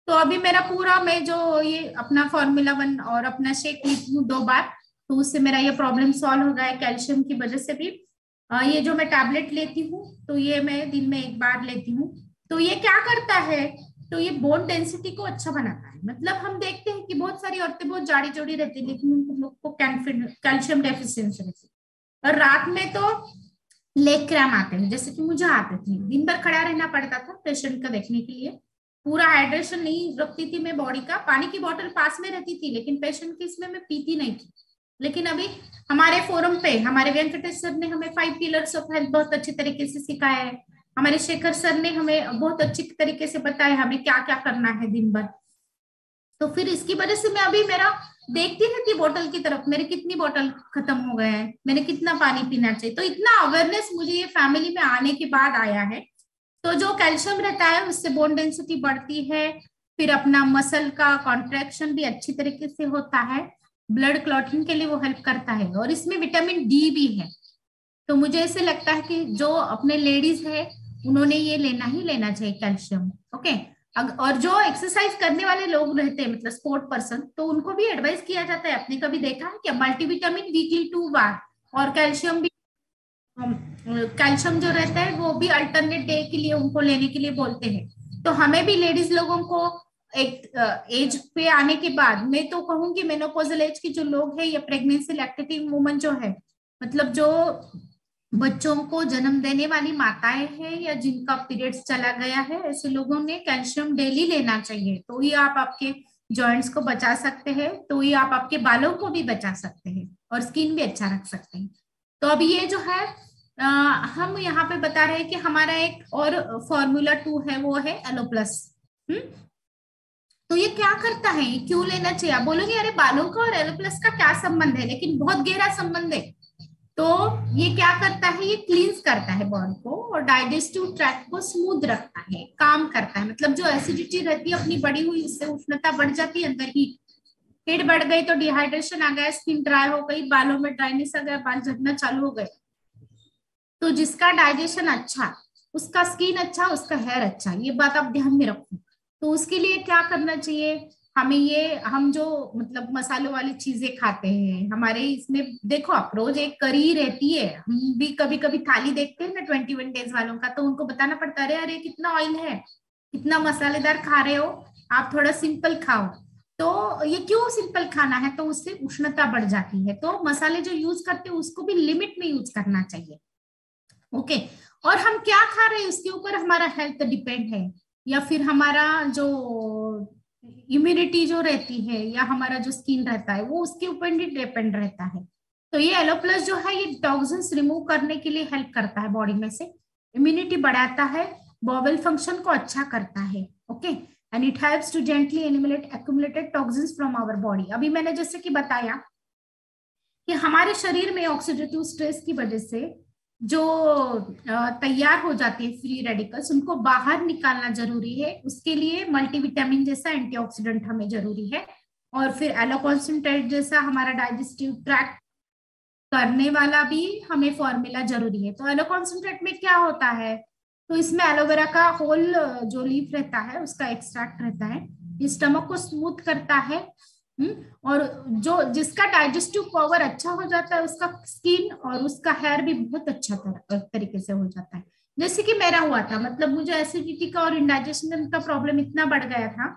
तो अभी मेरा पूरा, मैं जो ये अपना फॉर्मूला 1 और अपना शेक लेती हूँ 2 बार, तो उससे मेरा ये प्रॉब्लम सॉल्व हो गया है कैल्शियम की वजह से भी। ये जो मैं टैबलेट लेती हूँ तो ये मैं दिन में 1 बार लेती हूँ। तो ये क्या करता है, तो ये बोन डेंसिटी को अच्छा बनाता है। मतलब हम देखते हैं कि बहुत सारी औरतें बहुत जाड़ी चौड़ी रहती है, लेकिन उन लोग को कैल्शियम डेफिशिएंसी रहती है। और रात में तो लेग क्रैम्प आते हैं, जैसे कि मुझे आते थे, दिन भर खड़ा रहना पड़ता था पेशेंट का देखने के लिए, पूरा हाइड्रेशन नहीं रखती थी मैं बॉडी का, पानी की बोतल पास में रहती थी लेकिन पेशेंट की इसमें मैं पीती नहीं थी। लेकिन अभी हमारे फोरम पे हमारे वेंकटेश सर ने हमें 5 पिलर्स ऑफ हेल्थ बहुत अच्छी तरीके से सिखाया है। हमारे शेखर सर ने हमें बहुत अच्छी तरीके से बताया हमें क्या क्या करना है दिन भर। तो फिर इसकी वजह से मैं अभी मेरा देखती रहती बोतल की तरफ, मेरे कितनी बोतल खत्म हो गए हैं, मैंने कितना पानी पीना चाहिए। तो इतना अवेयरनेस मुझे ये फैमिली में आने के बाद आया है। तो जो कैल्शियम रहता है उससे बोन डेंसिटी बढ़ती है, फिर अपना मसल का कॉन्ट्रैक्शन भी अच्छी तरीके से होता है, ब्लड क्लॉटिंग के लिए वो हेल्प करता है, और इसमें विटामिन डी भी है। तो मुझे ऐसे लगता है कि जो अपने लेडीज है उन्होंने ये लेना ही लेना चाहिए कैल्शियम। ओके। और जो एक्सरसाइज करने वाले लोग रहते हैं मतलब स्पोर्ट पर्सन, तो उनको भी एडवाइस किया जाता है, आपने कभी देखा है क्या, मल्टीविटामिन वीकली 2 बार, और कैल्शियम भी, कैल्शियम जो रहता है वो भी अल्टरनेट डे के लिए उनको लेने के लिए बोलते हैं। तो हमें भी लेडीज लोगों को एक एज पे आने के बाद, मैं तो कहूंगी मेनोपॉजल एज के जो लोग हैं या प्रेगनेंसी लैक्टेटिंग वुमन जो है, मतलब जो बच्चों को जन्म देने वाली माताएं हैं या जिनका पीरियड्स चला गया है, ऐसे लोगों ने कैल्शियम डेली लेना चाहिए। तो ही आप आपके जॉइंट्स को बचा सकते हैं, तो ही आप आपके बालों को भी बचा सकते हैं और स्किन भी अच्छा रख सकते हैं। तो अभी ये जो है हम यहाँ पे बता रहे हैं कि हमारा एक और Formula 2 है, वो है एलोप्लस। तो ये क्या करता है, ये क्यों लेना चाहिए? आप बोलोगे अरे बालों का और एलोप्लस का क्या संबंध है, लेकिन बहुत गहरा संबंध है। तो ये क्या करता है, ये क्लींस करता है बॉडी को और डाइजेस्टिव ट्रैक्ट को स्मूथ रखता है, काम करता है। मतलब जो एसिडिटी रहती है अपनी बढ़ी हुई, उससे उष्णता बढ़ जाती है अंदर, हीट बढ़ गई तो डिहाइड्रेशन आ गया, स्किन ड्राई हो गई, बालों में ड्राइनेस आ गया, बाल झड़ना चालू हो गए। तो जिसका डाइजेशन अच्छा, उसका स्किन अच्छा, उसका हेयर अच्छा, ये बात आप ध्यान में रखो। तो उसके लिए क्या करना चाहिए हमें, ये हम जो मतलब मसालों वाली चीजें खाते हैं हमारे इसमें, देखो आप रोज एक करी रहती है, हम भी कभी कभी थाली देखते हैं ना 21 डेज वालों का, तो उनको बताना पड़ता है अरे अरे कितना ऑयल है, कितना मसालेदार खा रहे हो, आप थोड़ा सिंपल खाओ। तो ये क्यों सिंपल खाना है, तो उससे उष्णता बढ़ जाती है। तो मसाले जो यूज करते हैं उसको भी लिमिट में यूज करना चाहिए। ओके। और हम क्या खा रहे हैं उसके ऊपर हमारा हेल्थ डिपेंड है, या फिर हमारा जो इम्यूनिटी जो रहती है या हमारा जो स्किन रहता है वो उसके ऊपर भी डिपेंड रहता है। तो ये एलोप्लस जो है ये टॉक्सिन्स रिमूव करने के लिए हेल्प करता है बॉडी में से, इम्यूनिटी बढ़ाता है, बॉवल फंक्शन को अच्छा करता है। Okay. And it helps to gently eliminate accumulated toxins from our body. अभी मैंने जैसे कि बताया कि हमारे शरीर में ऑक्सीडेटिव स्ट्रेस की वजह से जो तैयार हो जाती है फ्री रेडिकल्स, उनको बाहर निकालना जरूरी है। उसके लिए मल्टीविटामिन जैसा एंटीऑक्सीडेंट हमें जरूरी है, और फिर एलोकॉन्सेंट्रेट जैसा हमारा डाइजेस्टिव ट्रैक्ट करने वाला भी हमें फॉर्मूला जरूरी है। तो एलोकॉन्सेंट्रेट में क्या होता है, तो इसमें एलोवेरा का होल जो लीफ रहता है उसका एक्सट्रैक्ट रहता है, ये स्टमक को स्मूथ करता है। और जो जिसका डाइजेस्टिव पावर अच्छा हो जाता है उसका स्किन और उसका हेयर भी बहुत अच्छा तरीके से हो जाता है। जैसे कि मेरा हुआ था, मतलब मुझे एसिडिटी का और इंडाइजेशन का प्रॉब्लम इतना बढ़ गया था,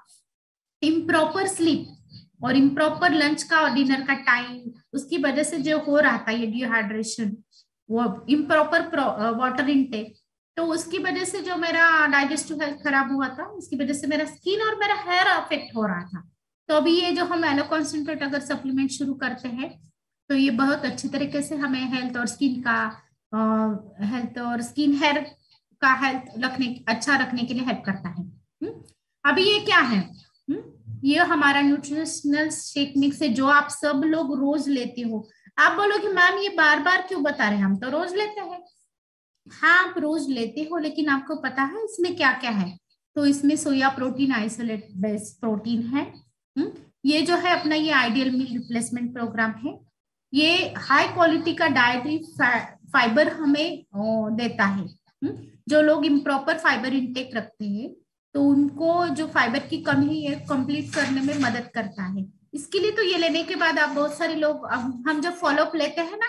इम्प्रॉपर स्लीप और इम्प्रॉपर लंच का और डिनर का टाइम, उसकी वजह से जो हो रहा था ये डिहाइड्रेशन, वो इम्प्रॉपर वाटर इनटेक, तो उसकी वजह से जो मेरा डाइजेस्टिव हेल्थ खराब हुआ था, उसकी वजह से मेरा स्किन और मेरा हेयर अफेक्ट हो रहा था। तो अभी ये जो हम एलो कॉन्सेंट्रेट अगर सप्लीमेंट शुरू करते हैं तो ये बहुत अच्छी तरीके से हमें हेल्थ और स्किन का हेल्थ और स्किन हेयर का हेल्थ रखने अच्छा रखने के लिए हेल्प करता है। अभी ये क्या है, ये हमारा न्यूट्रिशनल शेक मिक्स है जो आप सब लोग रोज लेते हो। आप बोलोगे मैम ये बार बार क्यों बता रहे हैं, हम तो रोज लेते हैं। हाँ आप रोज लेते हो, लेकिन आपको पता है इसमें क्या क्या है? तो इसमें soya protein isolate based protein है। ये जो है अपना ये आइडियल मील रिप्लेसमेंट प्रोग्राम है। ये हाई क्वालिटी का डाइटरी फाइबर हमें देता है। जो लोग इम्प्रॉपर फाइबर इंटेक रखते हैं तो उनको जो फाइबर की कमी है कंप्लीट करने में मदद करता है। इसके लिए तो ये लेने के बाद आप बहुत सारे लोग, हम जब फॉलोअप लेते हैं ना,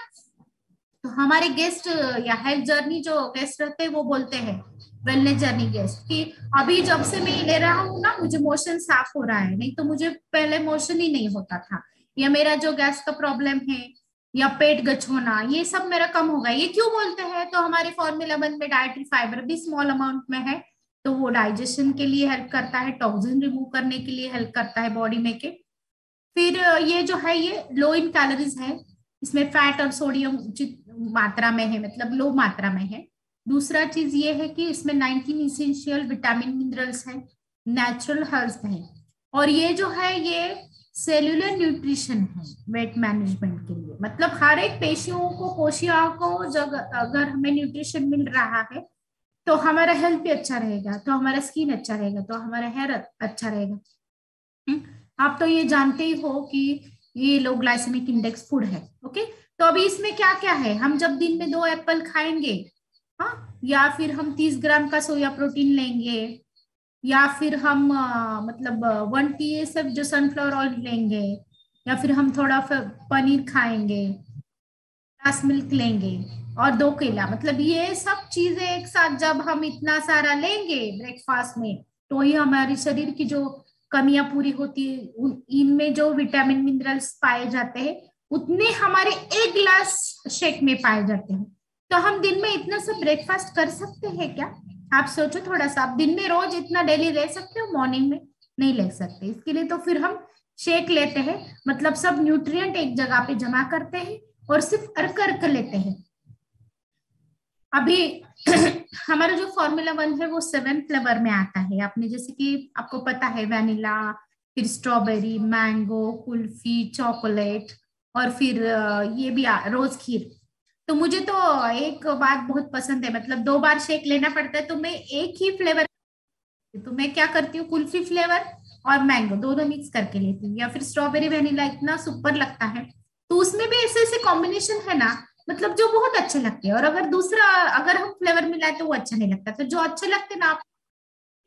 तो हमारे गेस्ट या हेल्थ जर्नी जो गेस्ट रहते हैं वो बोलते हैं, वेलनेस जर्नी गेस्ट, कि अभी जब से मैं ले रहा हूँ ना मुझे मोशन साफ हो रहा है, नहीं तो मुझे पहले मोशन ही नहीं होता था, या मेरा जो गैस का प्रॉब्लम है या पेट गच होना ये सब मेरा कम हो गया। ये क्यों बोलते हैं? तो हमारे फॉर्मूला 1 में डाइटरी फाइबर भी स्मॉल अमाउंट में है, तो वो डाइजेशन के लिए हेल्प करता है, टॉक्सिन रिमूव करने के लिए हेल्प करता है बॉडी में के। फिर ये जो है ये लो इन कैलोरीज है, इसमें फैट और सोडियम उचित मात्रा में है, मतलब लो मात्रा में है। दूसरा चीज ये है कि इसमें 19 इसेंशियल विटामिन मिनरल्स है, नेचुरल हर्ब्स है, और ये जो है ये सेल्यूलर न्यूट्रिशन है वेट मैनेजमेंट के लिए। मतलब हर एक पेशियों को, कोशिकाओं को जब अगर हमें न्यूट्रिशन मिल रहा है तो हमारा हेल्थ भी अच्छा रहेगा, तो हमारा स्किन अच्छा रहेगा, तो हमारा हेयर अच्छा रहेगा। आप तो ये जानते ही हो कि ये लो ग्लाइसेमिक इंडेक्स फूड है। ओके, तो अभी इसमें क्या क्या है, हम जब दिन में 2 एप्पल खाएंगे, हाँ, या फिर हम 30 ग्राम का सोया प्रोटीन लेंगे, या फिर हम मतलब 1 TSF जो सनफ्लावर ऑयल लेंगे, या फिर हम थोड़ा पनीर खाएंगे, ग्लास मिल्क लेंगे, और 2 केला, मतलब ये सब चीजें एक साथ जब हम इतना सारा लेंगे ब्रेकफास्ट में, तो ही हमारे शरीर की जो कमियां पूरी होती है, इनमें जो विटामिन मिनरल्स पाए जाते हैं उतने हमारे 1 गिलास शेक में पाए जाते हैं। तो हम दिन में इतना सब ब्रेकफास्ट कर सकते हैं क्या? आप सोचो थोड़ा सा, आप दिन में रोज इतना डेली ले सकते हो? मॉर्निंग में नहीं ले सकते। इसके लिए तो फिर हम शेक लेते हैं, मतलब सब न्यूट्रिएंट एक जगह पे जमा करते हैं और सिर्फ अर्क अर्क लेते हैं। अभी हमारा जो Formula 1 है वो 7 फ्लेवर में आता है। आपने जैसे कि आपको पता है वैनिला, फिर स्ट्रॉबेरी, मैंगो, कुल्फी, चॉकलेट, और फिर ये भी रोज खीर। तो मुझे तो एक बात बहुत पसंद है, मतलब 2 बार शेक लेना पड़ता है, तो मैं एक ही फ्लेवर, तो मैं क्या करती हूँ, कुल्फी फ्लेवर और मैंगो दोनों मिक्स करके लेती हूँ, या फिर स्ट्रॉबेरी वेनिला, इतना सुपर लगता है। तो उसमें भी ऐसे ऐसे कॉम्बिनेशन है ना, मतलब जो बहुत अच्छे लगते हैं। और अगर दूसरा अगर हम फ्लेवर मिलाए तो वो अच्छा नहीं लगता, तो जो अच्छे लगते हैं ना, आप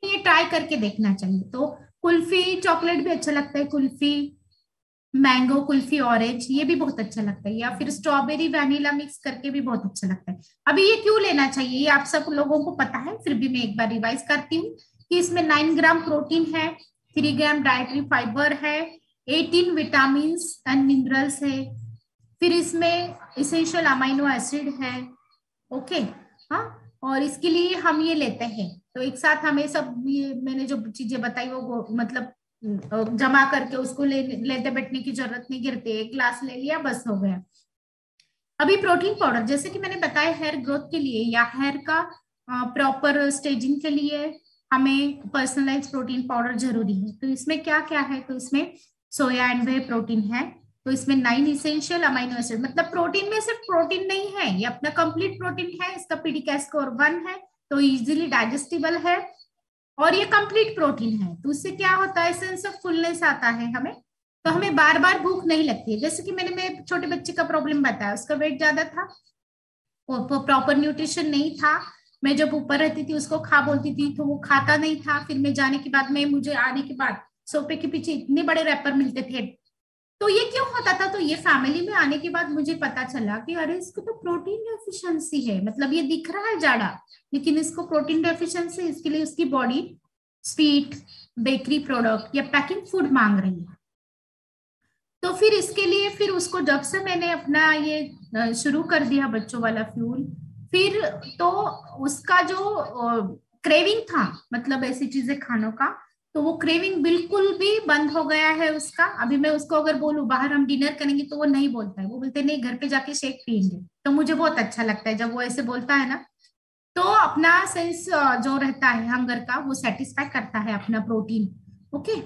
ये ट्राई करके देखना चाहिए। तो कुल्फी चॉकलेट भी अच्छा लगता है, कुल्फी मैंगो, कुल्फी ऑरेंज, ये भी बहुत अच्छा लगता है, या फिर स्ट्रॉबेरी वैनिला मिक्स करके भी बहुत अच्छा लगता है। अभी ये क्यों लेना चाहिए ये आप सब लोगों को पता है, फिर भी मैं एक बार रिवाइज करती हूँ कि इसमें 9 ग्राम प्रोटीन है, 3 ग्राम डाइटरी फाइबर है, 18 विटामिन एंड मिनरल्स है, फिर इसमें इसेंशियल अमाइनो एसिड है। ओके, हाँ, और इसके लिए हम ये लेते हैं, तो एक साथ हमें सब ये मैंने जो चीजें बताई वो मतलब जमा करके उसको लेते बैठने की जरूरत नहीं, गिरते 1 गिलास ले लिया बस हो गया। अभी प्रोटीन पाउडर, जैसे कि मैंने बताया हेयर ग्रोथ के लिए या हेयर का प्रॉपर स्टेजिंग के लिए हमें पर्सनलाइज प्रोटीन पाउडर जरूरी है। तो इसमें क्या क्या है, तो इसमें सोया एंड वे प्रोटीन है, तो इसमें 9 इसेंशियल अमाइनो एसिड, मतलब प्रोटीन में सिर्फ प्रोटीन नहीं है, ये अपना कंप्लीट प्रोटीन है, इसका पीडीका स्कोर 1 है, तो इजीली डाइजेस्टिबल है, और ये कंप्लीट प्रोटीन है। तो उससे क्या होता है, सेंस ऑफ फुलनेस आता है हमें, तो हमें बार बार भूख नहीं लगती है। जैसे कि मैंने मेरे छोटे बच्चे का प्रॉब्लम बताया, उसका वेट ज्यादा था, प्रॉपर न्यूट्रिशन नहीं था, मैं जब ऊपर रहती थी उसको खा बोलती थी तो वो खाता नहीं था, फिर मैं जाने के बाद में, मुझे आने के बाद सोफे के पीछे इतने बड़े रैपर मिलते थे। तो ये क्यों होता था, तो ये फैमिली में आने के बाद मुझे पता चला कि अरे इसको तो प्रोटीन डेफिशिएंसी है, मतलब ये दिख रहा है जाड़ा लेकिन इसको प्रोटीन डेफिशिएंसी, इसके लिए उसकी बॉडी स्वीट, बेकरी प्रोडक्ट या पैकिंग फूड मांग रही है। तो फिर इसके लिए फिर उसको जब से मैंने अपना ये शुरू कर दिया बच्चों वाला फ्यूल, फिर तो उसका जो क्रेविंग था, मतलब ऐसी चीजें खानों का, तो वो क्रेविंग बिल्कुल भी बंद हो गया है उसका। अभी मैं उसको अगर बोलूं बाहर हम डिनर करेंगे तो वो नहीं बोलता है, वो बोलते नहीं घर पे जाके शेक पियेंगे। तो मुझे बहुत अच्छा लगता है जब वो ऐसे बोलता है ना, तो अपना सेंस जो रहता है हंगर का वो सेटिस्फाई करता है अपना प्रोटीन। ओके,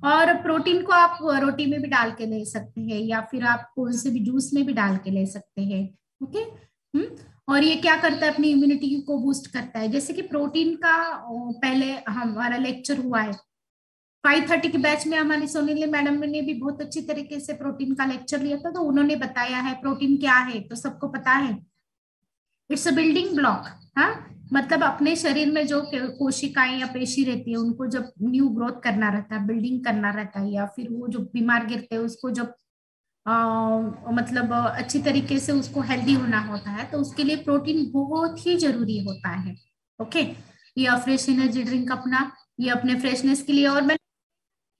और प्रोटीन को आप रोटी में भी डाल के ले सकते हैं, या फिर आप कौन से भी जूस में भी डाल के ले सकते हैं। ओके, और ये क्या करता है, अपनी इम्यूनिटी को बूस्ट करता है। जैसे कि प्रोटीन का पहले हमारा लेक्चर हुआ है 5:30 के बैच में, हमारी सोनीली मैडम ने भी बहुत अच्छी तरीके से प्रोटीन का लेक्चर लिया था, तो उन्होंने बताया है प्रोटीन क्या है, तो सबको पता है, इट्स अ बिल्डिंग ब्लॉक। हाँ, मतलब अपने शरीर में जो कोशिकाएं या पेशी रहती है उनको जब न्यू ग्रोथ करना रहता है, बिल्डिंग करना रहता है, या फिर वो जो बीमार गिरते हैं उसको जब मतलब अच्छी तरीके से उसको हेल्दी होना होता है, तो उसके लिए प्रोटीन बहुत ही जरूरी होता है। ओके, ये फ्रेश एनर्जी ड्रिंक अपना, ये अपने फ्रेशनेस के लिए। और मैं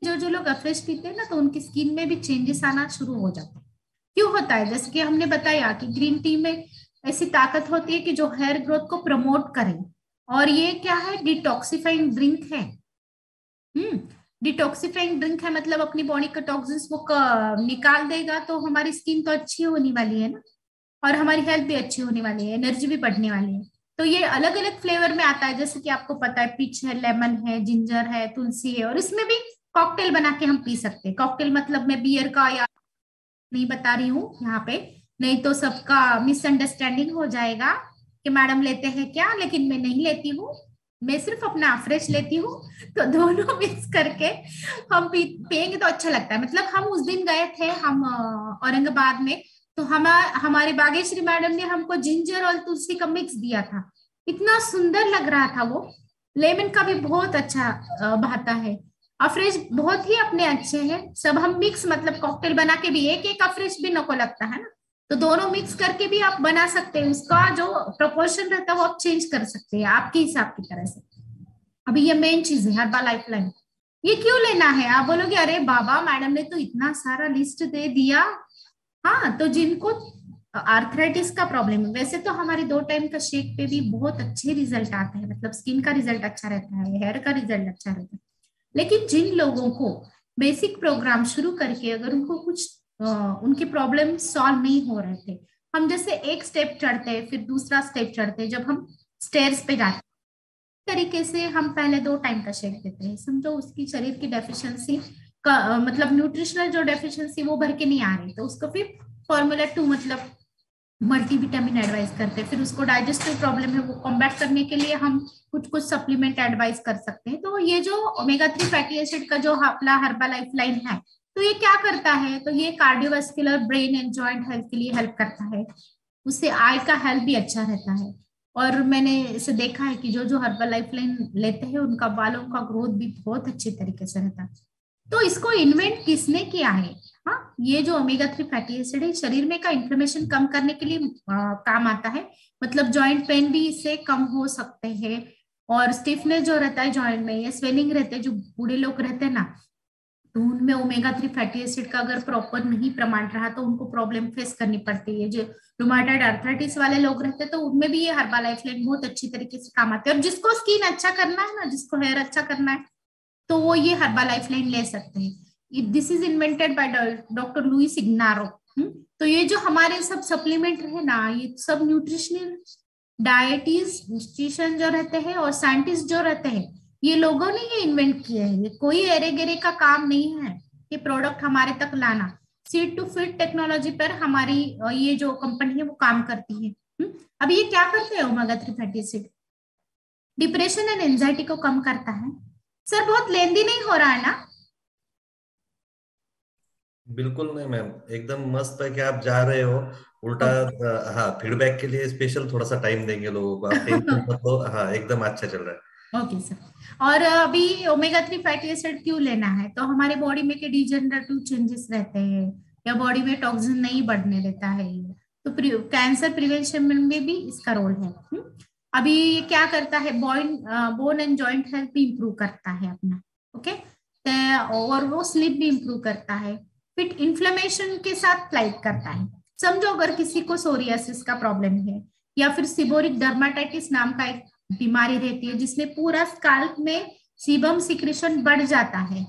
जो जो लोग फ्रेश पीते हैं ना, तो उनकी स्किन में भी चेंजेस आना शुरू हो जाते हैं। क्यों होता है, जैसे कि हमने बताया कि ग्रीन टी में ऐसी ताकत होती है कि जो हेयर ग्रोथ को प्रमोट करे। और ये क्या है, डिटॉक्सिफाइंग ड्रिंक है। हम्म। डिटॉक्सिफाइंग ड्रिंक है, मतलब अपनी बॉडी का टॉक्सिन्स वो निकाल देगा, तो हमारी स्किन तो अच्छी होने वाली है ना, और हमारी हेल्थ भी अच्छी होने वाली है, एनर्जी भी बढ़ने वाली है। तो ये अलग अलग फ्लेवर में आता है, जैसे कि आपको पता है पीच है, लेमन है, जिंजर है, तुलसी है, और इसमें भी कॉकटेल बना के हम पी सकते हैं। कॉकटेल मतलब मैं बियर का या नहीं बता रही हूँ यहाँ पे, नहीं तो सबका मिसअंडरस्टैंडिंग हो जाएगा कि मैडम लेते हैं क्या, लेकिन मैं नहीं लेती हूँ, मैं सिर्फ अपना फ्रेश लेती हूँ। तो दोनों मिक्स करके हम पियेंगे तो अच्छा लगता है। मतलब हम उस दिन गए थे हम औरंगाबाद में, तो हमारे बागेश्वरी मैडम ने हमको जिंजर और तुलसी का मिक्स दिया था, इतना सुंदर लग रहा था वो। लेमन का भी बहुत अच्छा बहाता है। अफरेज बहुत ही अपने अच्छे हैं सब, हम मिक्स मतलब कॉकटेल बना के भी एक एक अफरेज भी नको लगता है ना, तो दोनों मिक्स करके भी आप बना सकते हैं, उसका जो प्रोपोर्शन रहता है वो आप चेंज कर सकते हैं आपके हिसाब की तरह से। अभी ये मेन चीज है हर्बल लाइफ लाइन। ये क्यों लेना है आप बोलोगे, अरे बाबा मैडम ने तो इतना सारा लिस्ट दे दिया। हाँ, तो जिनको आर्थराइटिस का प्रॉब्लम है, वैसे तो हमारे 2 टाइम का शेक पे भी बहुत अच्छे रिजल्ट आते हैं, मतलब स्किन का रिजल्ट अच्छा रहता है, हेयर का रिजल्ट अच्छा रहता है। लेकिन जिन लोगों को बेसिक प्रोग्राम शुरू करके अगर उनको कुछ उनके प्रॉब्लम सॉल्व नहीं हो रहे थे, हम जैसे एक स्टेप चढ़ते हैं फिर दूसरा स्टेप चढ़ते हैं, जब हम स्टेयर्स पे जाते हैं तरीके से हम पहले 2 टाइम का शेक देते हैं, समझो उसकी शरीर की डेफिशिएंसी का मतलब न्यूट्रिशनल जो डेफिशिएंसी वो भर के नहीं आ रही, तो उसको फिर फॉर्मूला 2 मतलब मल्टीविटामिन एडवाइस करते हैं। फिर उसको डाइजेस्टिव प्रॉब्लम है वो कॉम्बैट करने के लिए हम कुछ कुछ सप्लीमेंट एडवाइस कर सकते हैं। तो ये जो ओमेगा 3 फैटी एसिड का जो अपना हर्बल लाइफ लाइन है, तो ये क्या करता है, तो ये cardiovascular, brain and joint health के लिए हेल्प करता है, उससे आई का हेल्थ भी अच्छा रहता है। और मैंने इसे देखा है कि जो जो हर्बल लाइफ लाइन लेते हैं उनका बालों का ग्रोथ भी बहुत अच्छी तरीके से रहता है। तो इसको इन्वेंट किसने किया है? हाँ, ये जो ओमेगा 3 फैटी एसिड है शरीर में का इन्फ्लेमेशन कम करने के लिए काम आता है, मतलब जॉइंट पेन भी इससे कम हो सकते हैं। और स्टिफनेस जो रहता है जॉइंट में, ये स्वेलिंग रहते हैं जो बूढ़े लोग रहते हैं ना, तो उनमें ओमेगा 3 फैटी एसिड का अगर प्रॉपर नहीं प्रमाण रहा तो उनको प्रॉब्लम फेस करनी पड़ती है। जो रुमाटॉइड आर्थराइटिस वाले लोग रहते हैं तो उनमें भी ये हर्बल लाइफ लाइन बहुत अच्छी तरीके से काम आते हैं। और जिसको स्किन अच्छा करना है ना, जिसको हेयर अच्छा करना है, तो वो ये हर्बल लाइफ लाइन ले सकते हैं। This is invented by doctor Louis Ignarro. तो ये जो हमारे सब सप्लीमेंट है ना, ये सब न्यूट्रिशनल डायटिशियन जो रहते हैं और साइंटिस्ट जो रहते हैं, ये लोगों ने ये इन्वेंट किए हैं, ये कोई एरे गेरे का काम नहीं है ये प्रोडक्ट हमारे तक लाना। सीड टू फीड टेक्नोलॉजी पर हमारी ये जो कंपनी है वो काम करती है। अब ये क्या करते हैं, omega 3 fatty acid depression and anxiety को कम करता है। सर बहुत लेंदी नहीं हो रहा है ना? बिल्कुल नहीं मैम, एकदम मस्त है कि आप जा रहे हो। उल्टा ओके। हाँ, फीडबैक के लिए स्पेशल थोड़ा सा टाइम देंगे लोगों को, आप टेंशन मत लो। हाँ, एकदम अच्छा चल रहा है। Okay sir. और अभी ओमेगा 3 फैटी एसिड क्यों लेना है, तो हमारे बॉडी में के डिजेनरेटिव चेंजेस रहते हैं या बॉडी में टॉक्सिन नहीं बढ़ने देता है, तो कैंसर प्रिवेंशन में भी इसका रोल है। अभी ये क्या करता है, बोन एंड जॉइंट हेल्थ भी इंप्रूव करता है अपना। ओके। और वो स्लीप भी इंप्रूव करता है, फिट इन्फ्लेमेशन के साथ फाइट करता है। समझो अगर किसी को सोरियासिस का प्रॉब्लम है या फिर सिबोरिक डर्माटाइटिस नाम का एक बीमारी रहती है जिसमें पूरा स्काल्प में सीबम सिक्रेशन बढ़ जाता है,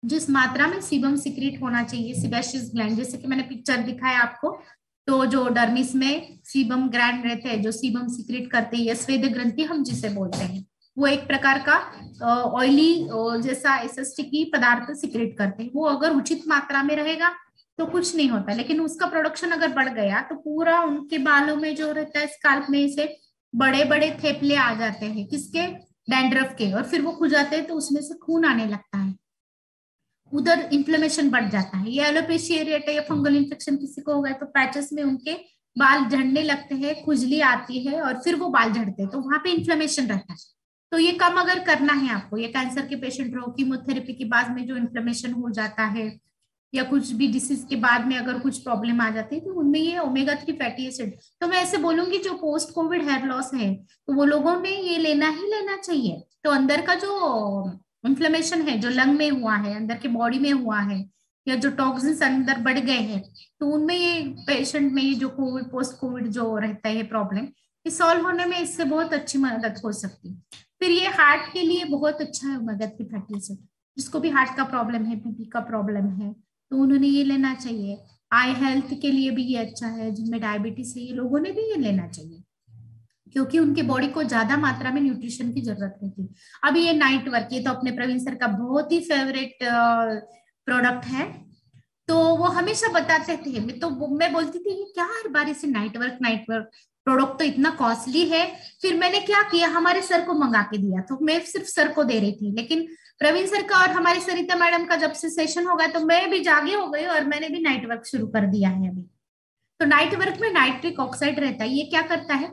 जिस मात्रा में सीबम सिक्रेट होना चाहिए, सिबेशियस ग्लैंड, जैसे कि मैंने पिक्चर दिखाया आपको, तो जो डर्मिस में सीबम ग्लैंड रहते हैं जो सीबम सिक्रेट करते हैं, स्वेद ग्रंथि हम जिसे बोलते हैं, वो एक प्रकार का ऑयली जैसा ऐसा स्टिकी पदार्थ सिक्रेट करते हैं। वो अगर उचित मात्रा में रहेगा तो कुछ नहीं होता, लेकिन उसका प्रोडक्शन अगर बढ़ गया तो पूरा उनके बालों में जो रहता है स्काल्प में से बड़े बड़े थेपले आ जाते हैं, किसके? डैंड्रफ के, और फिर वो खुजाते हैं तो उसमें से खून आने लगता है, उधर इन्फ्लेमेशन बढ़ जाता है। ये एलोपेशिया एरिएटा या फंगल इन्फेक्शन किसी को हो गया तो पैचेस में उनके बाल झड़ने लगते हैं, खुजली आती है और फिर वो बाल झड़ते हैं, तो वहां पे इन्फ्लेमेशन रहता है। तो ये कम अगर करना है आपको, ये कैंसर के पेशेंट रहो, कीमोथेरेपी के बाद में जो इन्फ्लेमेशन हो जाता है या कुछ भी डिसीज के बाद में अगर कुछ प्रॉब्लम आ जाती है, तो उनमें ये ओमेगा 3 फैटी एसिड, तो मैं ऐसे बोलूंगी जो पोस्ट कोविड हेयर लॉस है तो वो लोगों ने ये लेना ही लेना चाहिए। तो अंदर का जो इन्फ्लेमेशन है जो लंग में हुआ है, अंदर के बॉडी में हुआ है, या जो टॉक्सिन्स अंदर बढ़ गए हैं, तो उनमें ये पेशेंट में ये जो कोविड पोस्ट कोविड जो रहता है प्रॉब्लम, ये सॉल्व होने में इससे बहुत अच्छी मदद हो सकती है। फिर ये हार्ट के लिए बहुत अच्छा है मगध की फैटी एसिड, जिसको भी हार्ट का प्रॉब्लम है, बीपी का प्रॉब्लम है, तो उन्होंने ये लेना चाहिए। आई हेल्थ के लिए भी ये अच्छा है, जिनमें डायबिटीज है ये लोगों ने भी ये लेना चाहिए, क्योंकि उनके बॉडी को ज्यादा मात्रा में न्यूट्रिशन की जरूरत रहती है। अभी ये नाइट वर्क, ये तो अपने प्रवीण सर का बहुत ही फेवरेट प्रोडक्ट है। तो वो हमेशा बताते थे, मैं बोलती थी कि क्या हर बार इसे नाइट वर्क प्रोडक्ट तो इतना कॉस्टली है। फिर मैंने क्या किया, हमारे सर को मंगा के दिया, तो मैं सिर्फ सर को दे रही थी, लेकिन प्रवीण सर का और हमारी सरिता मैडम का जब से सेशन होगा तो मैं भी जागे हो गई और मैंने भी नाइट वर्क शुरू कर दिया है अभी। तो नाइट वर्क में नाइट्रिक ऑक्साइड रहता है, ये क्या करता है,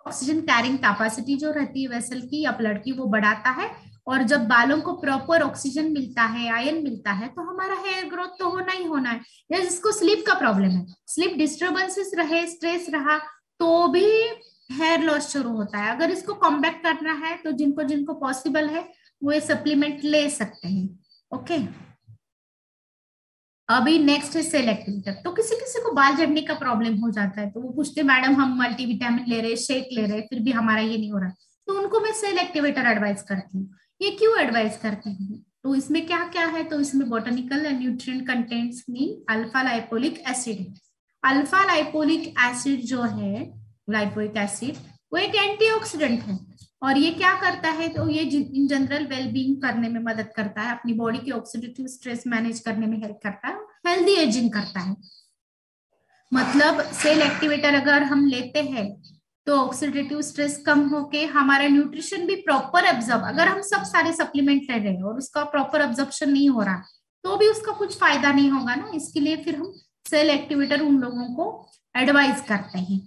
ऑक्सीजन कैरिंग कैपेसिटी जो रहती है वेसल की या ब्लड की वो बढ़ाता है। और जब बालों को प्रॉपर ऑक्सीजन मिलता है, आयरन मिलता है, तो हमारा हेयर ग्रोथ तो होना ही होना है। या जिसको स्लीप का प्रॉब्लम है, स्लीप डिस्टर्बेंसेस रहे, स्ट्रेस रहा, तो भी हेयर लॉस शुरू होता है। अगर इसको कॉम्बैक्ट करना है तो जिनको जिनको पॉसिबल है वो ये सप्लीमेंट ले सकते हैं। ओके, अभी नेक्स्ट है सेल एक्टिवेटर। तो किसी किसी को बाल झड़ने का प्रॉब्लम हो जाता है, तो वो पूछते मैडम हम मल्टीविटामिन ले रहे, शेक ले रहे, फिर भी हमारा ये नहीं हो रहा, तो उनको मैं सेल एक्टिवेटर एडवाइस करती हूँ। ये क्यों एडवाइस करती हूँ, तो इसमें क्या क्या है, तो इसमें botanical and nutrient contents mean alpha lipoic acid है। अल्फा लाइपोलिक एसिड जो है, लाइपोइक एसिड, वो एक एंटीऑक्सीडेंट है। और ये क्या करता है, तो ये इन जनरल वेलबींग करने में मदद करता है, अपनी बॉडी के ऑक्सीडेटिव स्ट्रेस मैनेज करने में हेल्प करता है, हेल्दी एजिंग करता है। मतलब सेल एक्टिवेटर अगर हम लेते हैं तो ऑक्सीडेटिव स्ट्रेस कम होके हमारा न्यूट्रिशन भी प्रॉपर एब्जॉर्ब, अगर हम सब सारे सप्लीमेंट ले रहे हैं और उसका प्रॉपर एब्जॉर्प्शन नहीं हो रहा तो भी उसका कुछ फायदा नहीं होगा ना, इसके लिए फिर हम सेल एक्टिवेटर उन लोगों को एडवाइस करते हैं।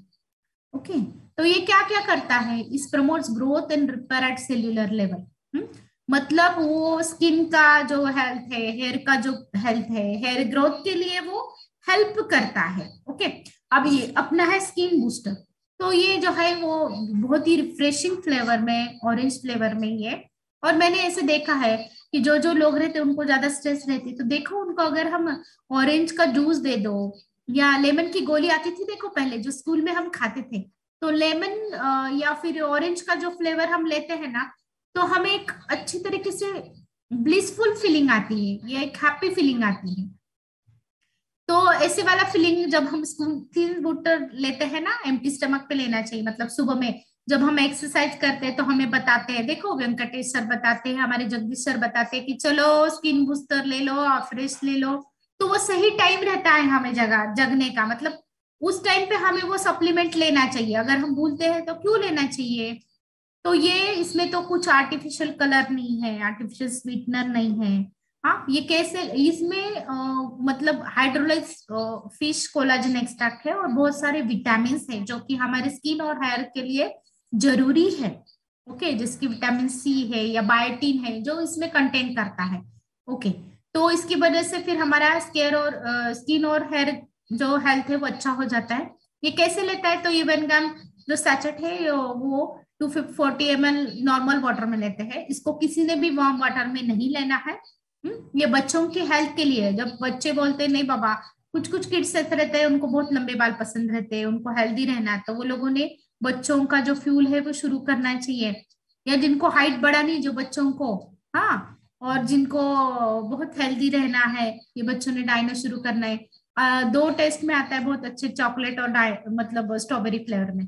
ओके, तो ये क्या क्या करता है, इस promotes growth and repair at cellular level. मतलब वो स्किन का जो हेल्थ है, हेयर का जो हेल्थ है, हेयर ग्रोथ के लिए वो हेल्प करता है। ओके, अब ये अपना है स्किन बूस्टर। तो ये जो है वो बहुत ही रिफ्रेशिंग फ्लेवर में, ऑरेंज फ्लेवर में ये। और मैंने ऐसे देखा है कि जो जो लोग रहते उनको ज्यादा स्ट्रेस रहती, तो देखो उनको अगर हम ऑरेंज का जूस दे दो, या लेमन की गोली आती थी देखो पहले जो स्कूल में हम खाते थे, तो लेमन या फिर ऑरेंज का जो फ्लेवर हम लेते हैं ना, तो हमें एक अच्छी तरीके से ब्लिसफुल फीलिंग आती है, ये एक हैप्पी फीलिंग आती है। तो ऐसे वाला फीलिंग जब हम स्मूथी बूटर लेते हैं ना, एम्प्टी स्टमक पे लेना चाहिए। मतलब सुबह में जब हम एक्सरसाइज करते हैं तो हमें बताते हैं, देखो वेंकटेश सर बताते हैं, हमारे जगदीश सर बताते हैं कि चलो स्किन बूस्टर ले लो, फ्रेश ले लो। तो वो सही टाइम रहता है हमें जगने का, मतलब उस टाइम पे हमें वो सप्लीमेंट लेना चाहिए। अगर हम भूलते हैं तो क्यों लेना चाहिए। तो ये इसमें तो कुछ आर्टिफिशियल कलर नहीं है, आर्टिफिशियल स्वीटनर नहीं है। हाँ, ये कैसे इसमें मतलब हाइड्रोलाइज फिश कोलाजन एक्सट्रैक्ट है, और बहुत सारे विटामिन है जो कि हमारे स्किन और हेयर के लिए जरूरी है। ओके, जिसकी विटामिन सी है या बायोटीन है जो इसमें कंटेंट करता है। ओके, तो इसकी वजह से फिर हमारा स्किन और हेयर जो हेल्थ है वो अच्छा हो जाता है। ये कैसे लेता है, तो ये 1 ग्राम जो सैचेट है वो 240 ml नॉर्मल वाटर में लेते हैं। इसको किसी ने भी वार्म वाटर में नहीं लेना है। ये बच्चों की हेल्थ के लिए है। जब बच्चे बोलते हैं नहीं बाबा, कुछ कुछ किड्स ऐसे रहते हैं उनको बहुत लंबे बाल पसंद रहते हैं, उनको हेल्दी रहना है, तो वो लोगों ने बच्चों का जो फ्यूल है वो शुरू करना चाहिए। या जिनको हाइट बढ़ानी, जो बच्चों को, हाँ, और जिनको बहुत हेल्दी रहना है, ये बच्चों ने डाइनो शुरू करना है। 2 टेस्ट में आता है बहुत अच्छे, चॉकलेट और मतलब स्ट्रॉबेरी फ्लेवर में।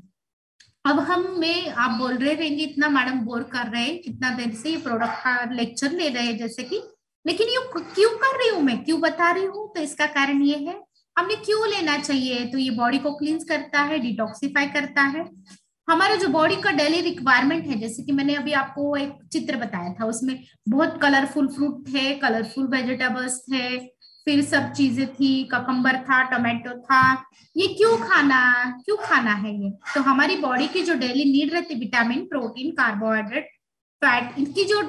अब आप बोल रहे रहेंगे इतना मैडम बोर कर रहे हैं, कितना देर से ये प्रोडक्ट का लेक्चर ले रहे हैं जैसे कि, लेकिन ये क्यों कर रही हूँ मैं, क्यों बता रही हूँ, तो इसका कारण ये है हमने क्यों लेना चाहिए। तो ये बॉडी को क्लींस करता है, डिटॉक्सिफाई करता है। हमारे जो बॉडी का डेली रिक्वायरमेंट है, जैसे कि मैंने अभी आपको एक चित्र बताया था, उसमें बहुत कलरफुल फ्रूट थे, कलरफुल वेजिटेबल्स थे, फिर सब चीजें थी, ककम्बर था, टोमेटो था। ये क्यों खाना है ये, तो हमारी बॉडी की जो डेली नीड रहती है, विटामिन, प्रोटीन, कार्बोहाइड्रेट, फैट, इनकी जो